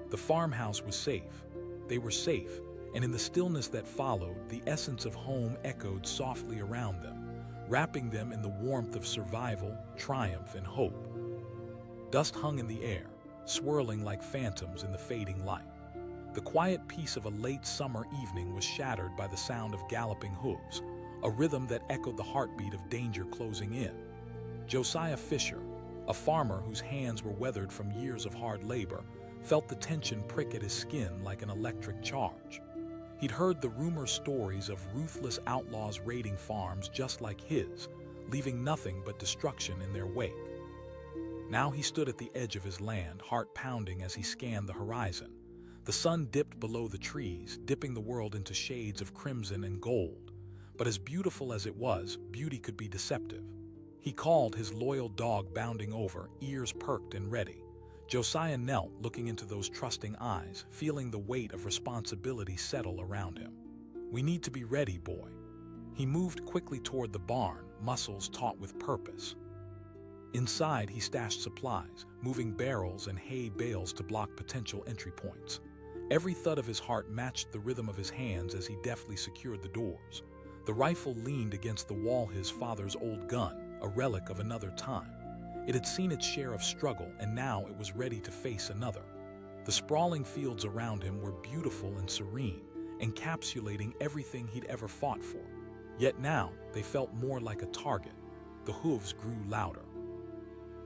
The farmhouse was safe. They were safe, and in the stillness that followed, the essence of home echoed softly around them, wrapping them in the warmth of survival, triumph, and hope. Dust hung in the air, swirling like phantoms in the fading light. The quiet peace of a late summer evening was shattered by the sound of galloping hooves, a rhythm that echoed the heartbeat of danger closing in. Josiah Fisher, a farmer whose hands were weathered from years of hard labor, felt the tension prick at his skin like an electric charge. He'd heard the rumor stories of ruthless outlaws raiding farms just like his, leaving nothing but destruction in their wake. Now he stood at the edge of his land, heart pounding as he scanned the horizon. The sun dipped below the trees, dipping the world into shades of crimson and gold. But as beautiful as it was, beauty could be deceptive. He called, his loyal dog bounding over, ears perked and ready. Josiah knelt, looking into those trusting eyes, feeling the weight of responsibility settle around him. "We need to be ready, boy." He moved quickly toward the barn, muscles taut with purpose. Inside, he stashed supplies, moving barrels and hay bales to block potential entry points. Every thud of his heart matched the rhythm of his hands as he deftly secured the doors. The rifle leaned against the wall, his father's old gun, a relic of another time. It had seen its share of struggle, and now it was ready to face another. The sprawling fields around him were beautiful and serene, encapsulating everything he'd ever fought for. Yet now, they felt more like a target. The hooves grew louder.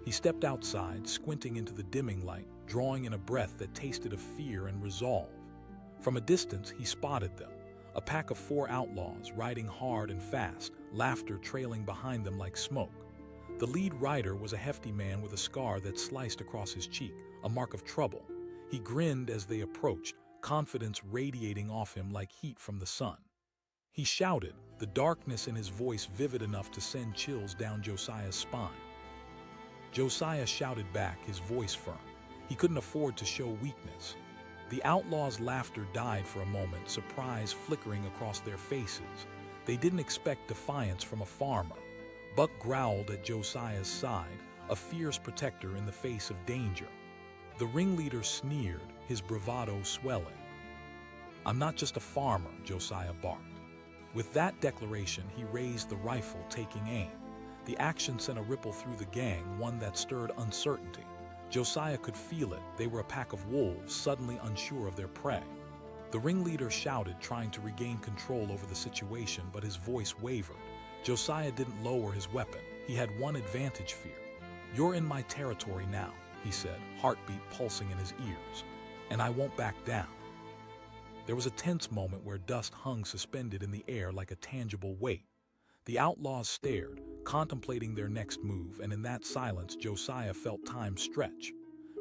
He stepped outside, squinting into the dimming light, drawing in a breath that tasted of fear and resolve. From a distance, he spotted them, A pack of 4 outlaws, riding hard and fast, laughter trailing behind them like smoke. The lead rider was a hefty man with a scar that sliced across his cheek, a mark of trouble. He grinned as they approached, confidence radiating off him like heat from the sun. He shouted, the darkness in his voice vivid enough to send chills down Josiah's spine. Josiah shouted back, his voice firm. He couldn't afford to show weakness. The outlaws' laughter died for a moment, surprise flickering across their faces. They didn't expect defiance from a farmer. Buck growled at Josiah's side, a fierce protector in the face of danger. The ringleader sneered, his bravado swelling. "I'm not just a farmer," Josiah barked. With that declaration, he raised the rifle, taking aim. The action sent a ripple through the gang, one that stirred uncertainty. Josiah could feel it. They were a pack of wolves, suddenly unsure of their prey. The ringleader shouted, trying to regain control over the situation, but his voice wavered. Josiah didn't lower his weapon. He had one advantage: fear. "You're in my territory now," he said, heartbeat pulsing in his ears. "And I won't back down." There was a tense moment where dust hung suspended in the air like a tangible weight. The outlaws stared, contemplating their next move, and in that silence Josiah felt time stretch.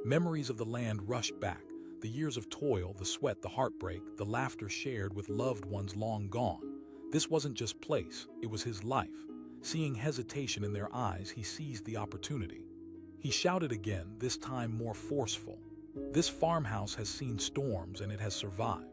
Memories of the land rushed back, the years of toil, the sweat, the heartbreak, the laughter shared with loved ones long gone. This wasn't just place, it was his life. Seeing hesitation in their eyes, he seized the opportunity. He shouted again, this time more forceful. "This farmhouse has seen storms, and it has survived."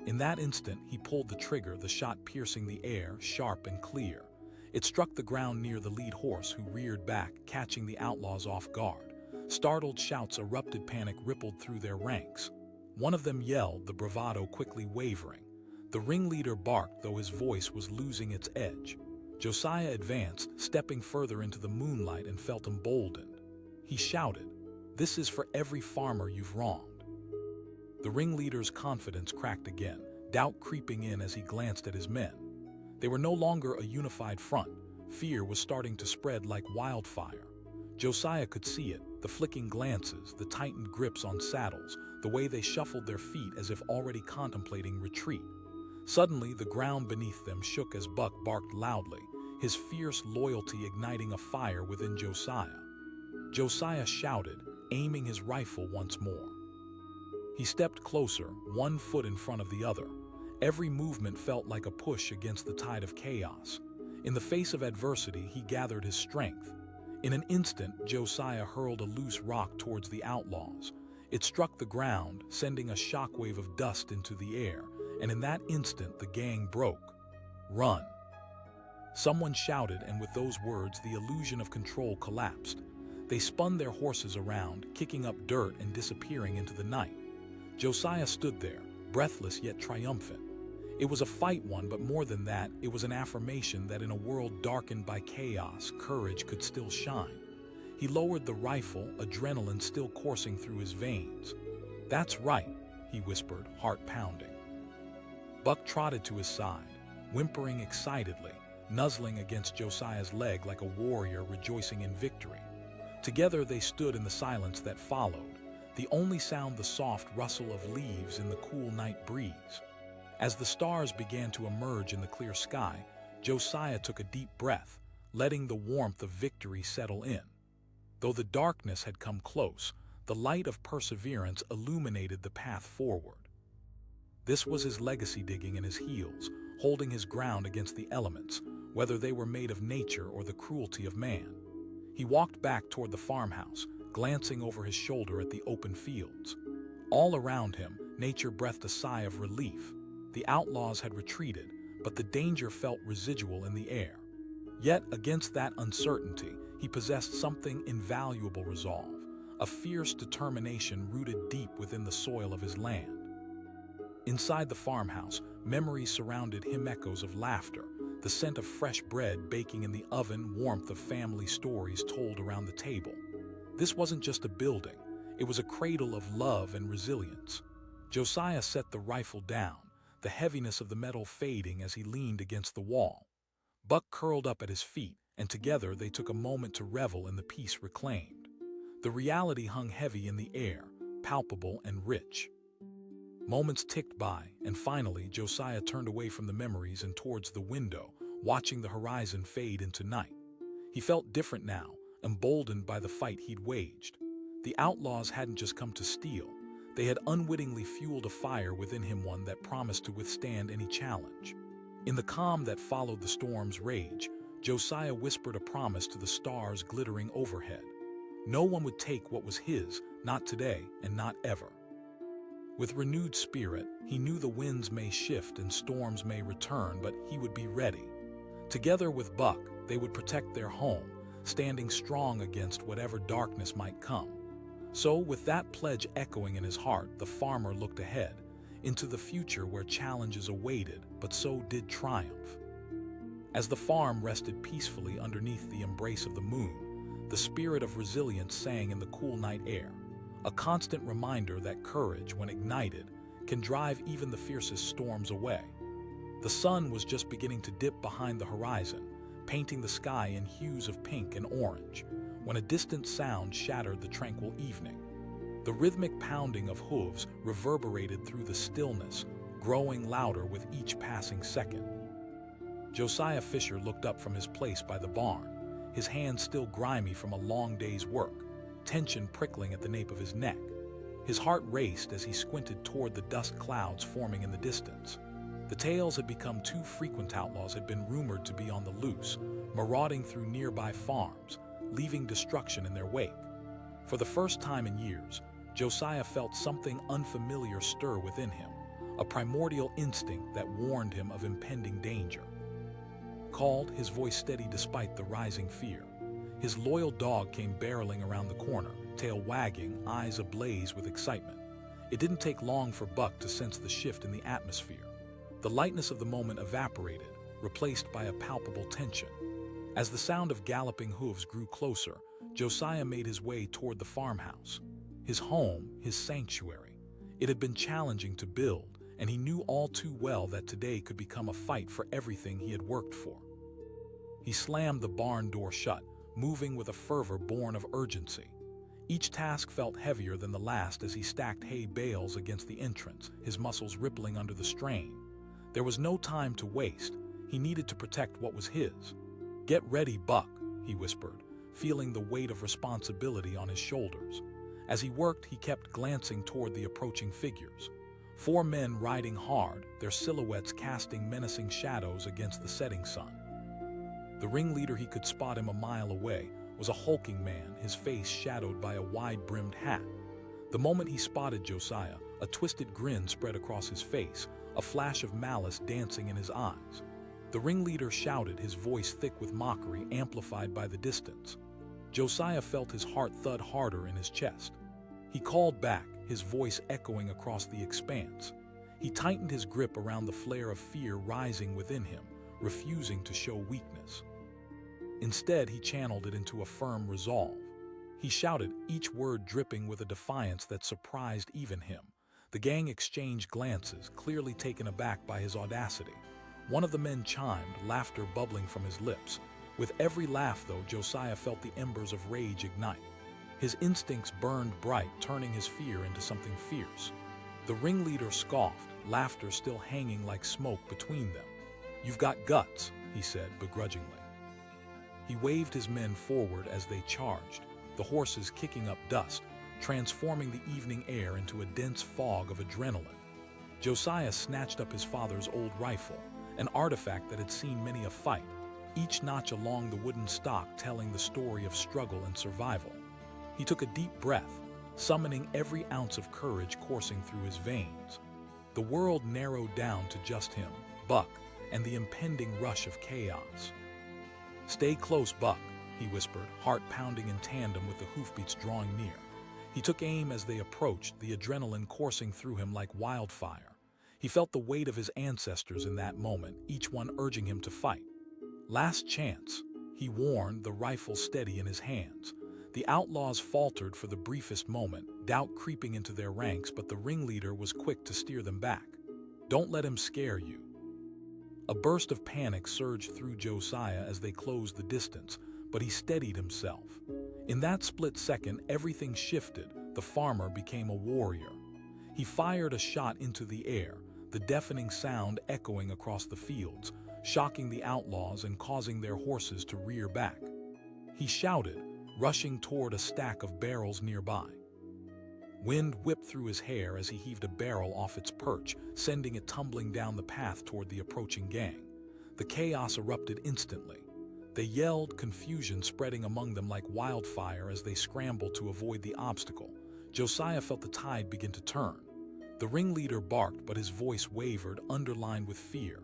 In that instant, he pulled the trigger, the shot piercing the air, sharp and clear. It struck the ground near the lead horse, who reared back, catching the outlaws off guard. Startled shouts erupted, panic rippled through their ranks. One of them yelled, the bravado quickly wavering. The ringleader barked, though his voice was losing its edge. Josiah advanced, stepping further into the moonlight, and felt emboldened. He shouted, "This is for every farmer you've wronged." The ringleader's confidence cracked again, doubt creeping in as he glanced at his men. They were no longer a unified front. Fear was starting to spread like wildfire. Josiah could see it, the flicking glances, the tightened grips on saddles, the way they shuffled their feet as if already contemplating retreat. Suddenly, the ground beneath them shook as Buck barked loudly, his fierce loyalty igniting a fire within Josiah. Josiah shouted, aiming his rifle once more. He stepped closer, one foot in front of the other. Every movement felt like a push against the tide of chaos. In the face of adversity, he gathered his strength. In an instant, Josiah hurled a loose rock towards the outlaws. It struck the ground, sending a shockwave of dust into the air, and in that instant, the gang broke. "Run!" Someone shouted, and with those words, the illusion of control collapsed. They spun their horses around, kicking up dirt and disappearing into the night. Josiah stood there, breathless yet triumphant. It was a fight won, but more than that, it was an affirmation that in a world darkened by chaos, courage could still shine. He lowered the rifle, adrenaline still coursing through his veins. "That's right," he whispered, heart pounding. Buck trotted to his side, whimpering excitedly, nuzzling against Josiah's leg like a warrior rejoicing in victory. Together they stood in the silence that followed, the only sound the soft rustle of leaves in the cool night breeze. As the stars began to emerge in the clear sky, Josiah took a deep breath, letting the warmth of victory settle in. Though the darkness had come close, the light of perseverance illuminated the path forward. This was his legacy, digging in his heels, holding his ground against the elements, whether they were made of nature or the cruelty of man. He walked back toward the farmhouse, glancing over his shoulder at the open fields. All around him, nature breathed a sigh of relief. The outlaws had retreated, but the danger felt residual in the air. Yet, against that uncertainty, he possessed something invaluable: resolve, a fierce determination rooted deep within the soil of his land. Inside the farmhouse, memories surrounded him, echoes of laughter, the scent of fresh bread baking in the oven, warmth of family stories told around the table. This wasn't just a building, it was a cradle of love and resilience. Josiah set the rifle down, the heaviness of the metal fading as he leaned against the wall. Buck curled up at his feet, and together they took a moment to revel in the peace reclaimed. The reality hung heavy in the air, palpable and rich. Moments ticked by, and finally Josiah turned away from the memories and towards the window, watching the horizon fade into night. He felt different now, emboldened by the fight he'd waged. The outlaws hadn't just come to steal, they had unwittingly fueled a fire within him, one that promised to withstand any challenge. In the calm that followed the storm's rage, Josiah whispered a promise to the stars glittering overhead. No one would take what was his, not today and not ever. With renewed spirit, he knew the winds may shift and storms may return, but he would be ready. Together with Buck, they would protect their home, standing strong against whatever darkness might come. So, with that pledge echoing in his heart, the farmer looked ahead, into the future where challenges awaited, but so did triumph. As the farm rested peacefully underneath the embrace of the moon, the spirit of resilience sang in the cool night air, a constant reminder that courage, when ignited, can drive even the fiercest storms away. The sun was just beginning to dip behind the horizon, painting the sky in hues of pink and orange, when a distant sound shattered the tranquil evening. The rhythmic pounding of hooves reverberated through the stillness, growing louder with each passing second. Josiah Fisher looked up from his place by the barn, his hands still grimy from a long day's work, tension prickling at the nape of his neck. His heart raced as he squinted toward the dust clouds forming in the distance. The tales had become too frequent. Outlaws had been rumored to be on the loose, marauding through nearby farms, leaving destruction in their wake. For the first time in years, Josiah felt something unfamiliar stir within him, a primordial instinct that warned him of impending danger. Called, his voice steady despite the rising fear. His loyal dog came barreling around the corner, tail wagging, eyes ablaze with excitement. It didn't take long for Buck to sense the shift in the atmosphere. The lightness of the moment evaporated, replaced by a palpable tension. As the sound of galloping hooves grew closer, Josiah made his way toward the farmhouse. His home, his sanctuary. It had been challenging to build, and he knew all too well that today could become a fight for everything he had worked for. He slammed the barn door shut, moving with a fervor born of urgency. Each task felt heavier than the last as he stacked hay bales against the entrance, his muscles rippling under the strain. There was no time to waste. He needed to protect what was his. "Get ready, Buck," he whispered, feeling the weight of responsibility on his shoulders. As he worked, he kept glancing toward the approaching figures. 4 men riding hard, their silhouettes casting menacing shadows against the setting sun. The ringleader, he could spot him a mile away, was a hulking man, his face shadowed by a wide-brimmed hat. The moment he spotted Josiah, a twisted grin spread across his face, a flash of malice dancing in his eyes. The ringleader shouted, his voice thick with mockery amplified by the distance. Josiah felt his heart thud harder in his chest. He called back, his voice echoing across the expanse. He tightened his grip around the flare of fear rising within him, refusing to show weakness. Instead, he channeled it into a firm resolve. He shouted, each word dripping with a defiance that surprised even him. The gang exchanged glances, clearly taken aback by his audacity. One of the men chimed, laughter bubbling from his lips. With every laugh, though, Josiah felt the embers of rage ignite. His instincts burned bright, turning his fear into something fierce. The ringleader scoffed, laughter still hanging like smoke between them. "You've got guts," he said begrudgingly. He waved his men forward as they charged, the horses kicking up dust, transforming the evening air into a dense fog of adrenaline. Josiah snatched up his father's old rifle, an artifact that had seen many a fight, each notch along the wooden stock telling the story of struggle and survival. He took a deep breath, summoning every ounce of courage coursing through his veins. The world narrowed down to just him, Buck, and the impending rush of chaos. "Stay close, Buck," he whispered, heart pounding in tandem with the hoofbeats drawing near. He took aim as they approached, the adrenaline coursing through him like wildfire. He felt the weight of his ancestors in that moment, each one urging him to fight. "Last chance," he warned, the rifle steady in his hands. The outlaws faltered for the briefest moment, doubt creeping into their ranks, but the ringleader was quick to steer them back. "Don't let him scare you." A burst of panic surged through Josiah as they closed the distance, but he steadied himself. In that split second, everything shifted. The farmer became a warrior. He fired a shot into the air, the deafening sound echoing across the fields, shocking the outlaws and causing their horses to rear back. He shouted, rushing toward a stack of barrels nearby. Wind whipped through his hair as he heaved a barrel off its perch, sending it tumbling down the path toward the approaching gang. The chaos erupted instantly. They yelled, confusion spreading among them like wildfire as they scrambled to avoid the obstacle. Josiah felt the tide begin to turn. The ringleader barked, but his voice wavered, underlined with fear.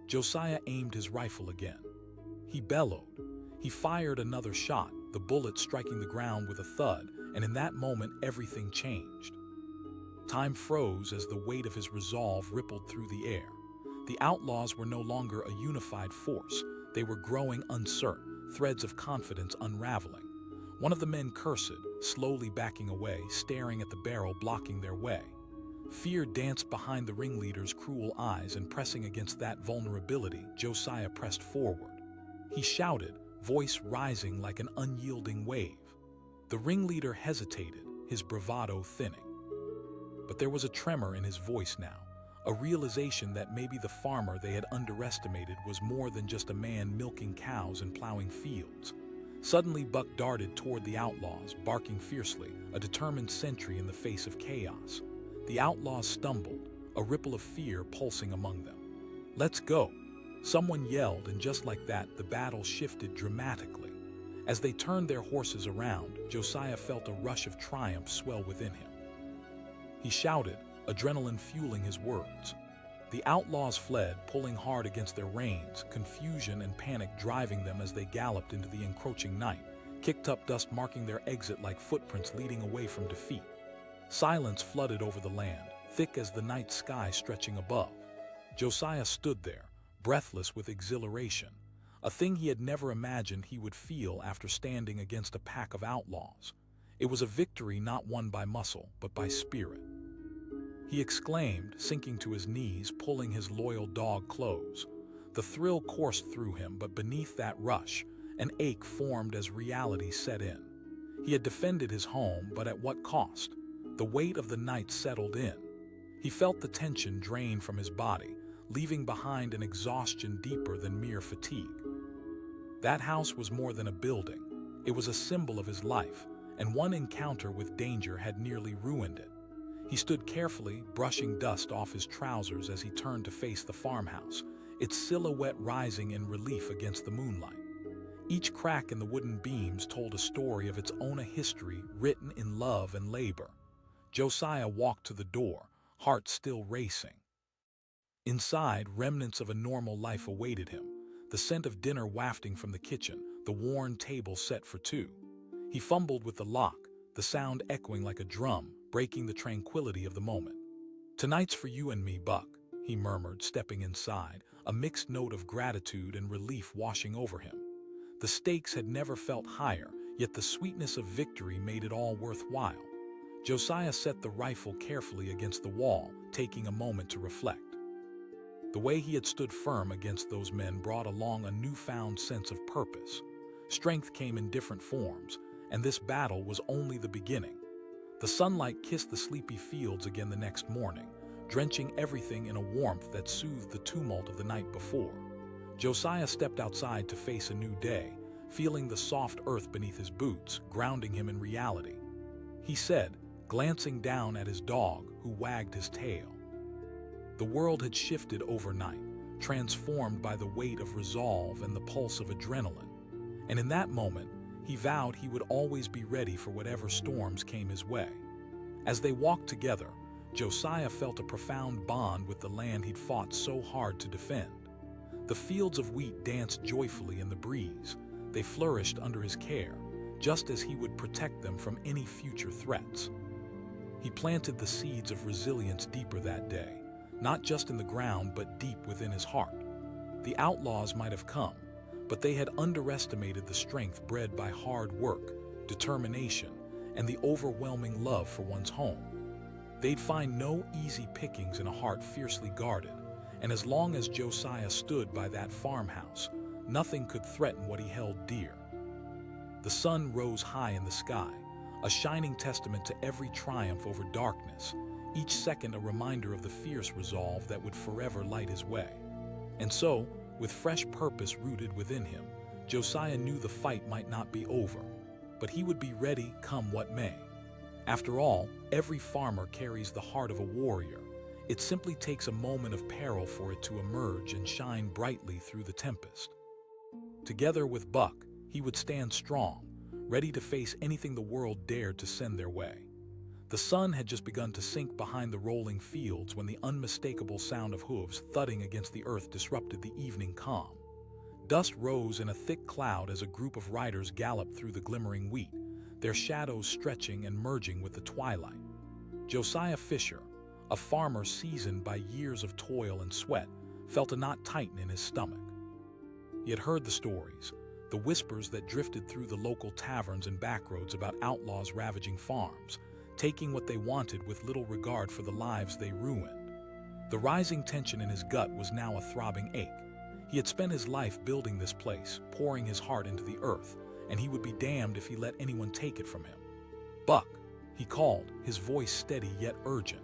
Josiah aimed his rifle again. He bellowed. He fired another shot, the bullet striking the ground with a thud, and in that moment everything changed. Time froze as the weight of his resolve rippled through the air. The outlaws were no longer a unified force. They were growing uncertain, threads of confidence unraveling. One of the men cursed, slowly backing away, staring at the barrel blocking their way. Fear danced behind the ringleader's cruel eyes, and pressing against that vulnerability, Josiah pressed forward. He shouted, voice rising like an unyielding wave. The ringleader hesitated, his bravado thinning. But there was a tremor in his voice now, a realization that maybe the farmer they had underestimated was more than just a man milking cows and plowing fields. Suddenly, Buck darted toward the outlaws, barking fiercely, a determined sentry in the face of chaos. The outlaws stumbled, a ripple of fear pulsing among them. "Let's go!" Someone yelled, and just like that, the battle shifted dramatically. As they turned their horses around, Josiah felt a rush of triumph swell within him. He shouted, adrenaline fueling his words. The outlaws fled, pulling hard against their reins, confusion and panic driving them as they galloped into the encroaching night, kicked up dust marking their exit like footprints leading away from defeat. Silence flooded over the land, thick as the night sky stretching above. Josiah stood there, breathless with exhilaration, a thing he had never imagined he would feel after standing against a pack of outlaws. It was a victory not won by muscle, but by spirit. He exclaimed, sinking to his knees, pulling his loyal dog close. The thrill coursed through him, but beneath that rush, an ache formed as reality set in. He had defended his home, but at what cost? The weight of the night settled in. He felt the tension drain from his body, leaving behind an exhaustion deeper than mere fatigue. That house was more than a building. It was a symbol of his life, and one encounter with danger had nearly ruined it. He stood carefully, brushing dust off his trousers as he turned to face the farmhouse, its silhouette rising in relief against the moonlight. Each crack in the wooden beams told a story of its own history written in love and labor. Josiah walked to the door, heart still racing. Inside, remnants of a normal life awaited him, the scent of dinner wafting from the kitchen, the worn table set for two. He fumbled with the lock, the sound echoing like a drum, breaking the tranquility of the moment. "Tonight's for you and me, Buck," he murmured, stepping inside, a mixed note of gratitude and relief washing over him. The stakes had never felt higher, yet the sweetness of victory made it all worthwhile. Josiah set the rifle carefully against the wall, taking a moment to reflect. The way he had stood firm against those men brought along a newfound sense of purpose. Strength came in different forms, and this battle was only the beginning. The sunlight kissed the sleepy fields again the next morning, drenching everything in a warmth that soothed the tumult of the night before. Josiah stepped outside to face a new day, feeling the soft earth beneath his boots, grounding him in reality. He said, glancing down at his dog, who wagged his tail. The world had shifted overnight, transformed by the weight of resolve and the pulse of adrenaline. And in that moment, he vowed he would always be ready for whatever storms came his way. As they walked together, Josiah felt a profound bond with the land he'd fought so hard to defend. The fields of wheat danced joyfully in the breeze. They flourished under his care, just as he would protect them from any future threats. He planted the seeds of resilience deeper that day, not just in the ground but deep within his heart. The outlaws might have come, but they had underestimated the strength bred by hard work, determination, and the overwhelming love for one's home. They'd find no easy pickings in a heart fiercely guarded, and as long as Josiah stood by that farmhouse, nothing could threaten what he held dear. The sun rose high in the sky, a shining testament to every triumph over darkness, each second a reminder of the fierce resolve that would forever light his way. And so, with fresh purpose rooted within him, Josiah knew the fight might not be over, but he would be ready come what may. After all, every farmer carries the heart of a warrior. It simply takes a moment of peril for it to emerge and shine brightly through the tempest. Together with Buck, he would stand strong, ready to face anything the world dared to send their way. The sun had just begun to sink behind the rolling fields when the unmistakable sound of hooves thudding against the earth disrupted the evening calm. Dust rose in a thick cloud as a group of riders galloped through the glimmering wheat, their shadows stretching and merging with the twilight. Josiah Fisher, a farmer seasoned by years of toil and sweat, felt a knot tighten in his stomach. He had heard the stories, the whispers that drifted through the local taverns and backroads about outlaws ravaging farms, taking what they wanted with little regard for the lives they ruined. The rising tension in his gut was now a throbbing ache. He had spent his life building this place, pouring his heart into the earth, and he would be damned if he let anyone take it from him. "Buck," he called, his voice steady yet urgent.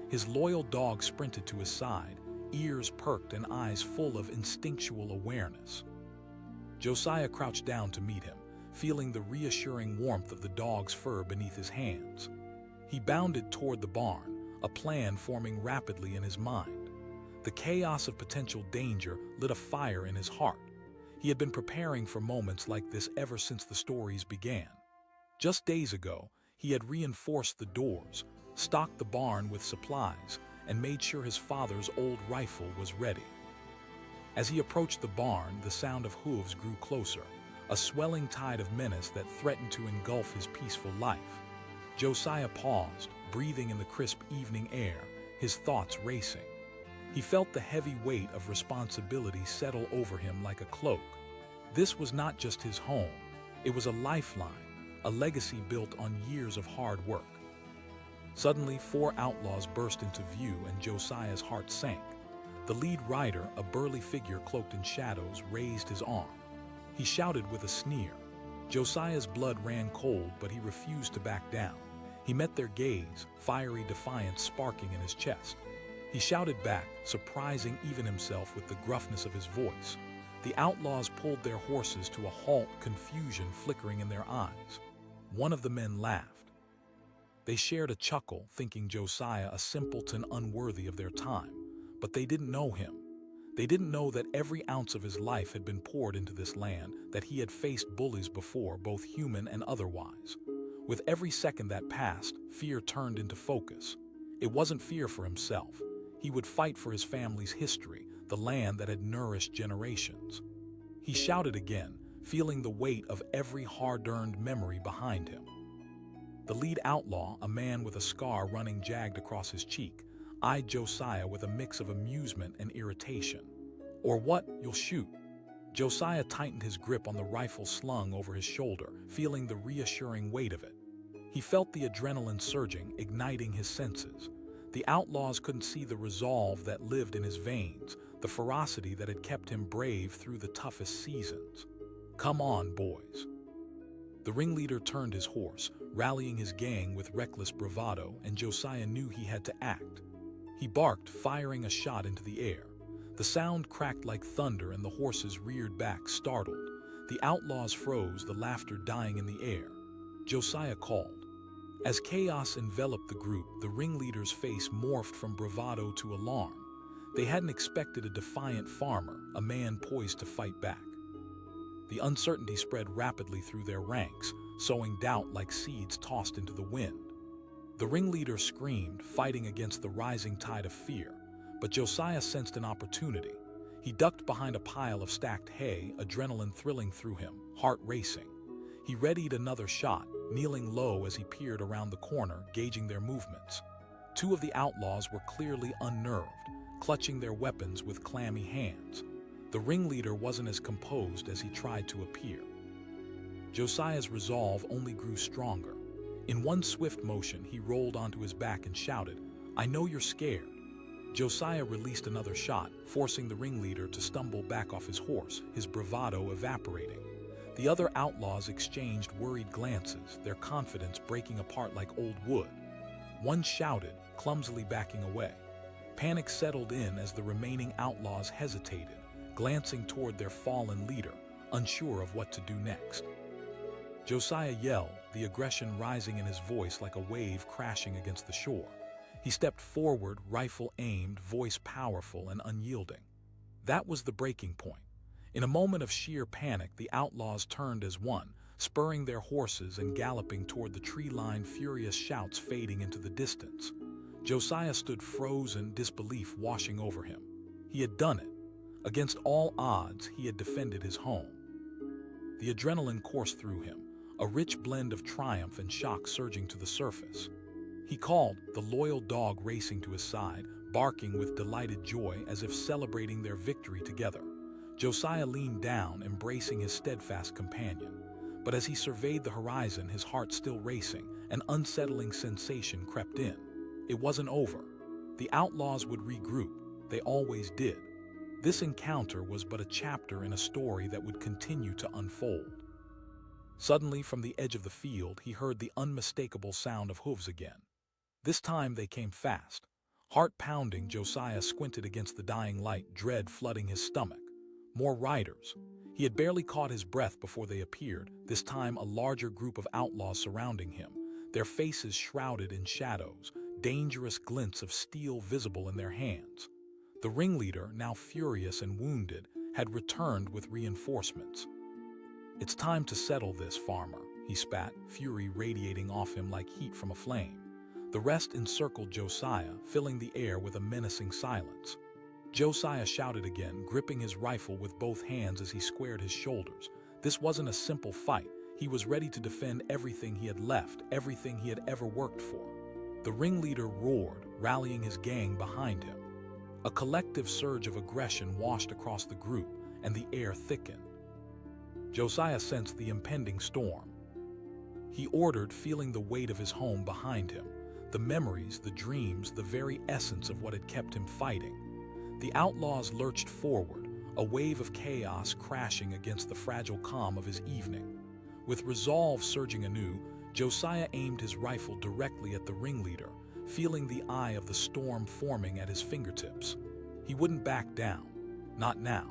His loyal dog sprinted to his side, ears perked and eyes full of instinctual awareness. Josiah crouched down to meet him, feeling the reassuring warmth of the dog's fur beneath his hands. He bounded toward the barn, a plan forming rapidly in his mind. The chaos of potential danger lit a fire in his heart. He had been preparing for moments like this ever since the stories began. Just days ago, he had reinforced the doors, stocked the barn with supplies, and made sure his father's old rifle was ready. As he approached the barn, the sound of hooves grew closer, a swelling tide of menace that threatened to engulf his peaceful life. Josiah paused, breathing in the crisp evening air, his thoughts racing. He felt the heavy weight of responsibility settle over him like a cloak. This was not just his home, it was a lifeline, a legacy built on years of hard work. Suddenly, 4 outlaws burst into view and Josiah's heart sank. The lead rider, a burly figure cloaked in shadows, raised his arm. He shouted with a sneer. Josiah's blood ran cold, but he refused to back down. He met their gaze, fiery defiance sparking in his chest. He shouted back, surprising even himself with the gruffness of his voice. The outlaws pulled their horses to a halt, confusion flickering in their eyes. One of the men laughed. They shared a chuckle, thinking Josiah a simpleton unworthy of their time. But they didn't know him. They didn't know that every ounce of his life had been poured into this land, that he had faced bullies before, both human and otherwise. With every second that passed, fear turned into focus. It wasn't fear for himself. He would fight for his family's history, the land that had nourished generations. He shouted again, feeling the weight of every hard-earned memory behind him. The lead outlaw, a man with a scar running jagged across his cheek, eyed Josiah with a mix of amusement and irritation. "Or what? You'll shoot." Josiah tightened his grip on the rifle slung over his shoulder, feeling the reassuring weight of it. He felt the adrenaline surging, igniting his senses. The outlaws couldn't see the resolve that lived in his veins, the ferocity that had kept him brave through the toughest seasons. "Come on, boys." The ringleader turned his horse, rallying his gang with reckless bravado, and Josiah knew he had to act. He barked, firing a shot into the air. The sound cracked like thunder and the horses reared back, startled. The outlaws froze, the laughter dying in the air. Josiah called. As chaos enveloped the group, the ringleader's face morphed from bravado to alarm. They hadn't expected a defiant farmer, a man poised to fight back. The uncertainty spread rapidly through their ranks, sowing doubt like seeds tossed into the wind. The ringleader screamed, fighting against the rising tide of fear, but Josiah sensed an opportunity. He ducked behind a pile of stacked hay, adrenaline thrilling through him, heart racing. He readied another shot, kneeling low as he peered around the corner, gauging their movements. 2 of the outlaws were clearly unnerved, clutching their weapons with clammy hands. The ringleader wasn't as composed as he tried to appear. Josiah's resolve only grew stronger. In one swift motion, he rolled onto his back and shouted, "I know you're scared." Josiah released another shot, forcing the ringleader to stumble back off his horse, his bravado evaporating. The other outlaws exchanged worried glances, their confidence breaking apart like old wood. One shouted, clumsily backing away. Panic settled in as the remaining outlaws hesitated, glancing toward their fallen leader, unsure of what to do next. Josiah yelled, the aggression rising in his voice like a wave crashing against the shore. He stepped forward, rifle aimed, voice powerful and unyielding. That was the breaking point. In a moment of sheer panic, the outlaws turned as one, spurring their horses and galloping toward the tree-line, furious shouts fading into the distance. Josiah stood frozen, disbelief washing over him. He had done it. Against all odds, he had defended his home. The adrenaline coursed through him, a rich blend of triumph and shock surging to the surface. He called, the loyal dog racing to his side, barking with delighted joy as if celebrating their victory together. Josiah leaned down, embracing his steadfast companion. But as he surveyed the horizon, his heart still racing, an unsettling sensation crept in. It wasn't over. The outlaws would regroup. They always did. This encounter was but a chapter in a story that would continue to unfold. Suddenly, from the edge of the field, he heard the unmistakable sound of hooves again. This time they came fast. Heart pounding, Josiah squinted against the dying light, dread flooding his stomach. More riders. He had barely caught his breath before they appeared, this time a larger group of outlaws surrounding him, their faces shrouded in shadows, dangerous glints of steel visible in their hands. The ringleader, now furious and wounded, had returned with reinforcements. "It's time to settle this, farmer," he spat, fury radiating off him like heat from a flame. The rest encircled Josiah, filling the air with a menacing silence. Josiah shouted again, gripping his rifle with both hands as he squared his shoulders. This wasn't a simple fight. He was ready to defend everything he had left, everything he had ever worked for. The ringleader roared, rallying his gang behind him. A collective surge of aggression washed across the group, and the air thickened. Josiah sensed the impending storm. He ordered, feeling the weight of his home behind him, the memories, the dreams, the very essence of what had kept him fighting. The outlaws lurched forward, a wave of chaos crashing against the fragile calm of his evening. With resolve surging anew, Josiah aimed his rifle directly at the ringleader, feeling the eye of the storm forming at his fingertips. He wouldn't back down. Not now.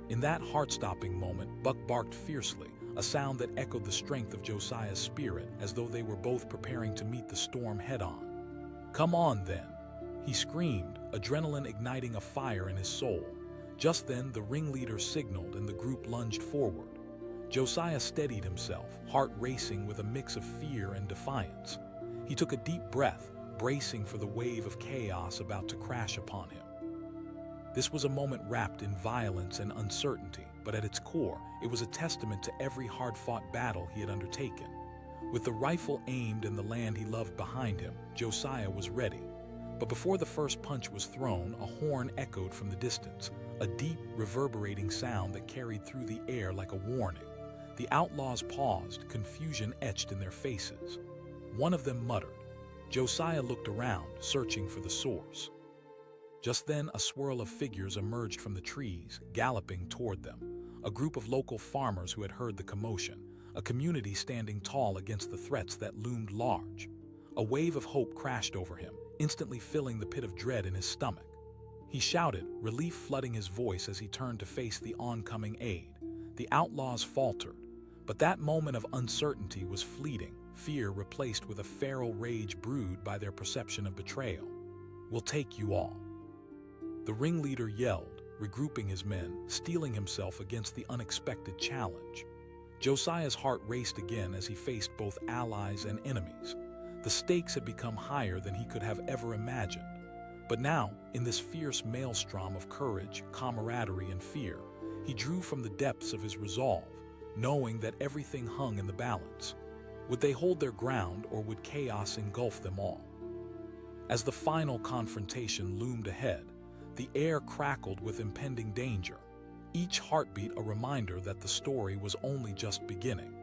In that heart-stopping moment, Buck barked fiercely, a sound that echoed the strength of Josiah's spirit, as though they were both preparing to meet the storm head-on. "Come on, then," he screamed, adrenaline igniting a fire in his soul. Just then, the ringleader signaled and the group lunged forward. Josiah steadied himself, heart racing with a mix of fear and defiance. He took a deep breath, bracing for the wave of chaos about to crash upon him. This was a moment wrapped in violence and uncertainty, but at its core, it was a testament to every hard-fought battle he had undertaken. With the rifle aimed and the land he loved behind him, Josiah was ready. But before the first punch was thrown, a horn echoed from the distance, a deep, reverberating sound that carried through the air like a warning. The outlaws paused, confusion etched in their faces. One of them muttered. Josiah looked around, searching for the source. Just then, a swirl of figures emerged from the trees, galloping toward them. A group of local farmers who had heard the commotion, a community standing tall against the threats that loomed large. A wave of hope crashed over him, instantly filling the pit of dread in his stomach. He shouted, relief flooding his voice as he turned to face the oncoming aid. The outlaws faltered, but that moment of uncertainty was fleeting, fear replaced with a feral rage brewed by their perception of betrayal. "We'll take you all," the ringleader yelled, regrouping his men, steeling himself against the unexpected challenge. Josiah's heart raced again as he faced both allies and enemies. The stakes had become higher than he could have ever imagined. But now, in this fierce maelstrom of courage, camaraderie, and fear, he drew from the depths of his resolve, knowing that everything hung in the balance. Would they hold their ground, or would chaos engulf them all? As the final confrontation loomed ahead, the air crackled with impending danger, each heartbeat a reminder that the story was only just beginning.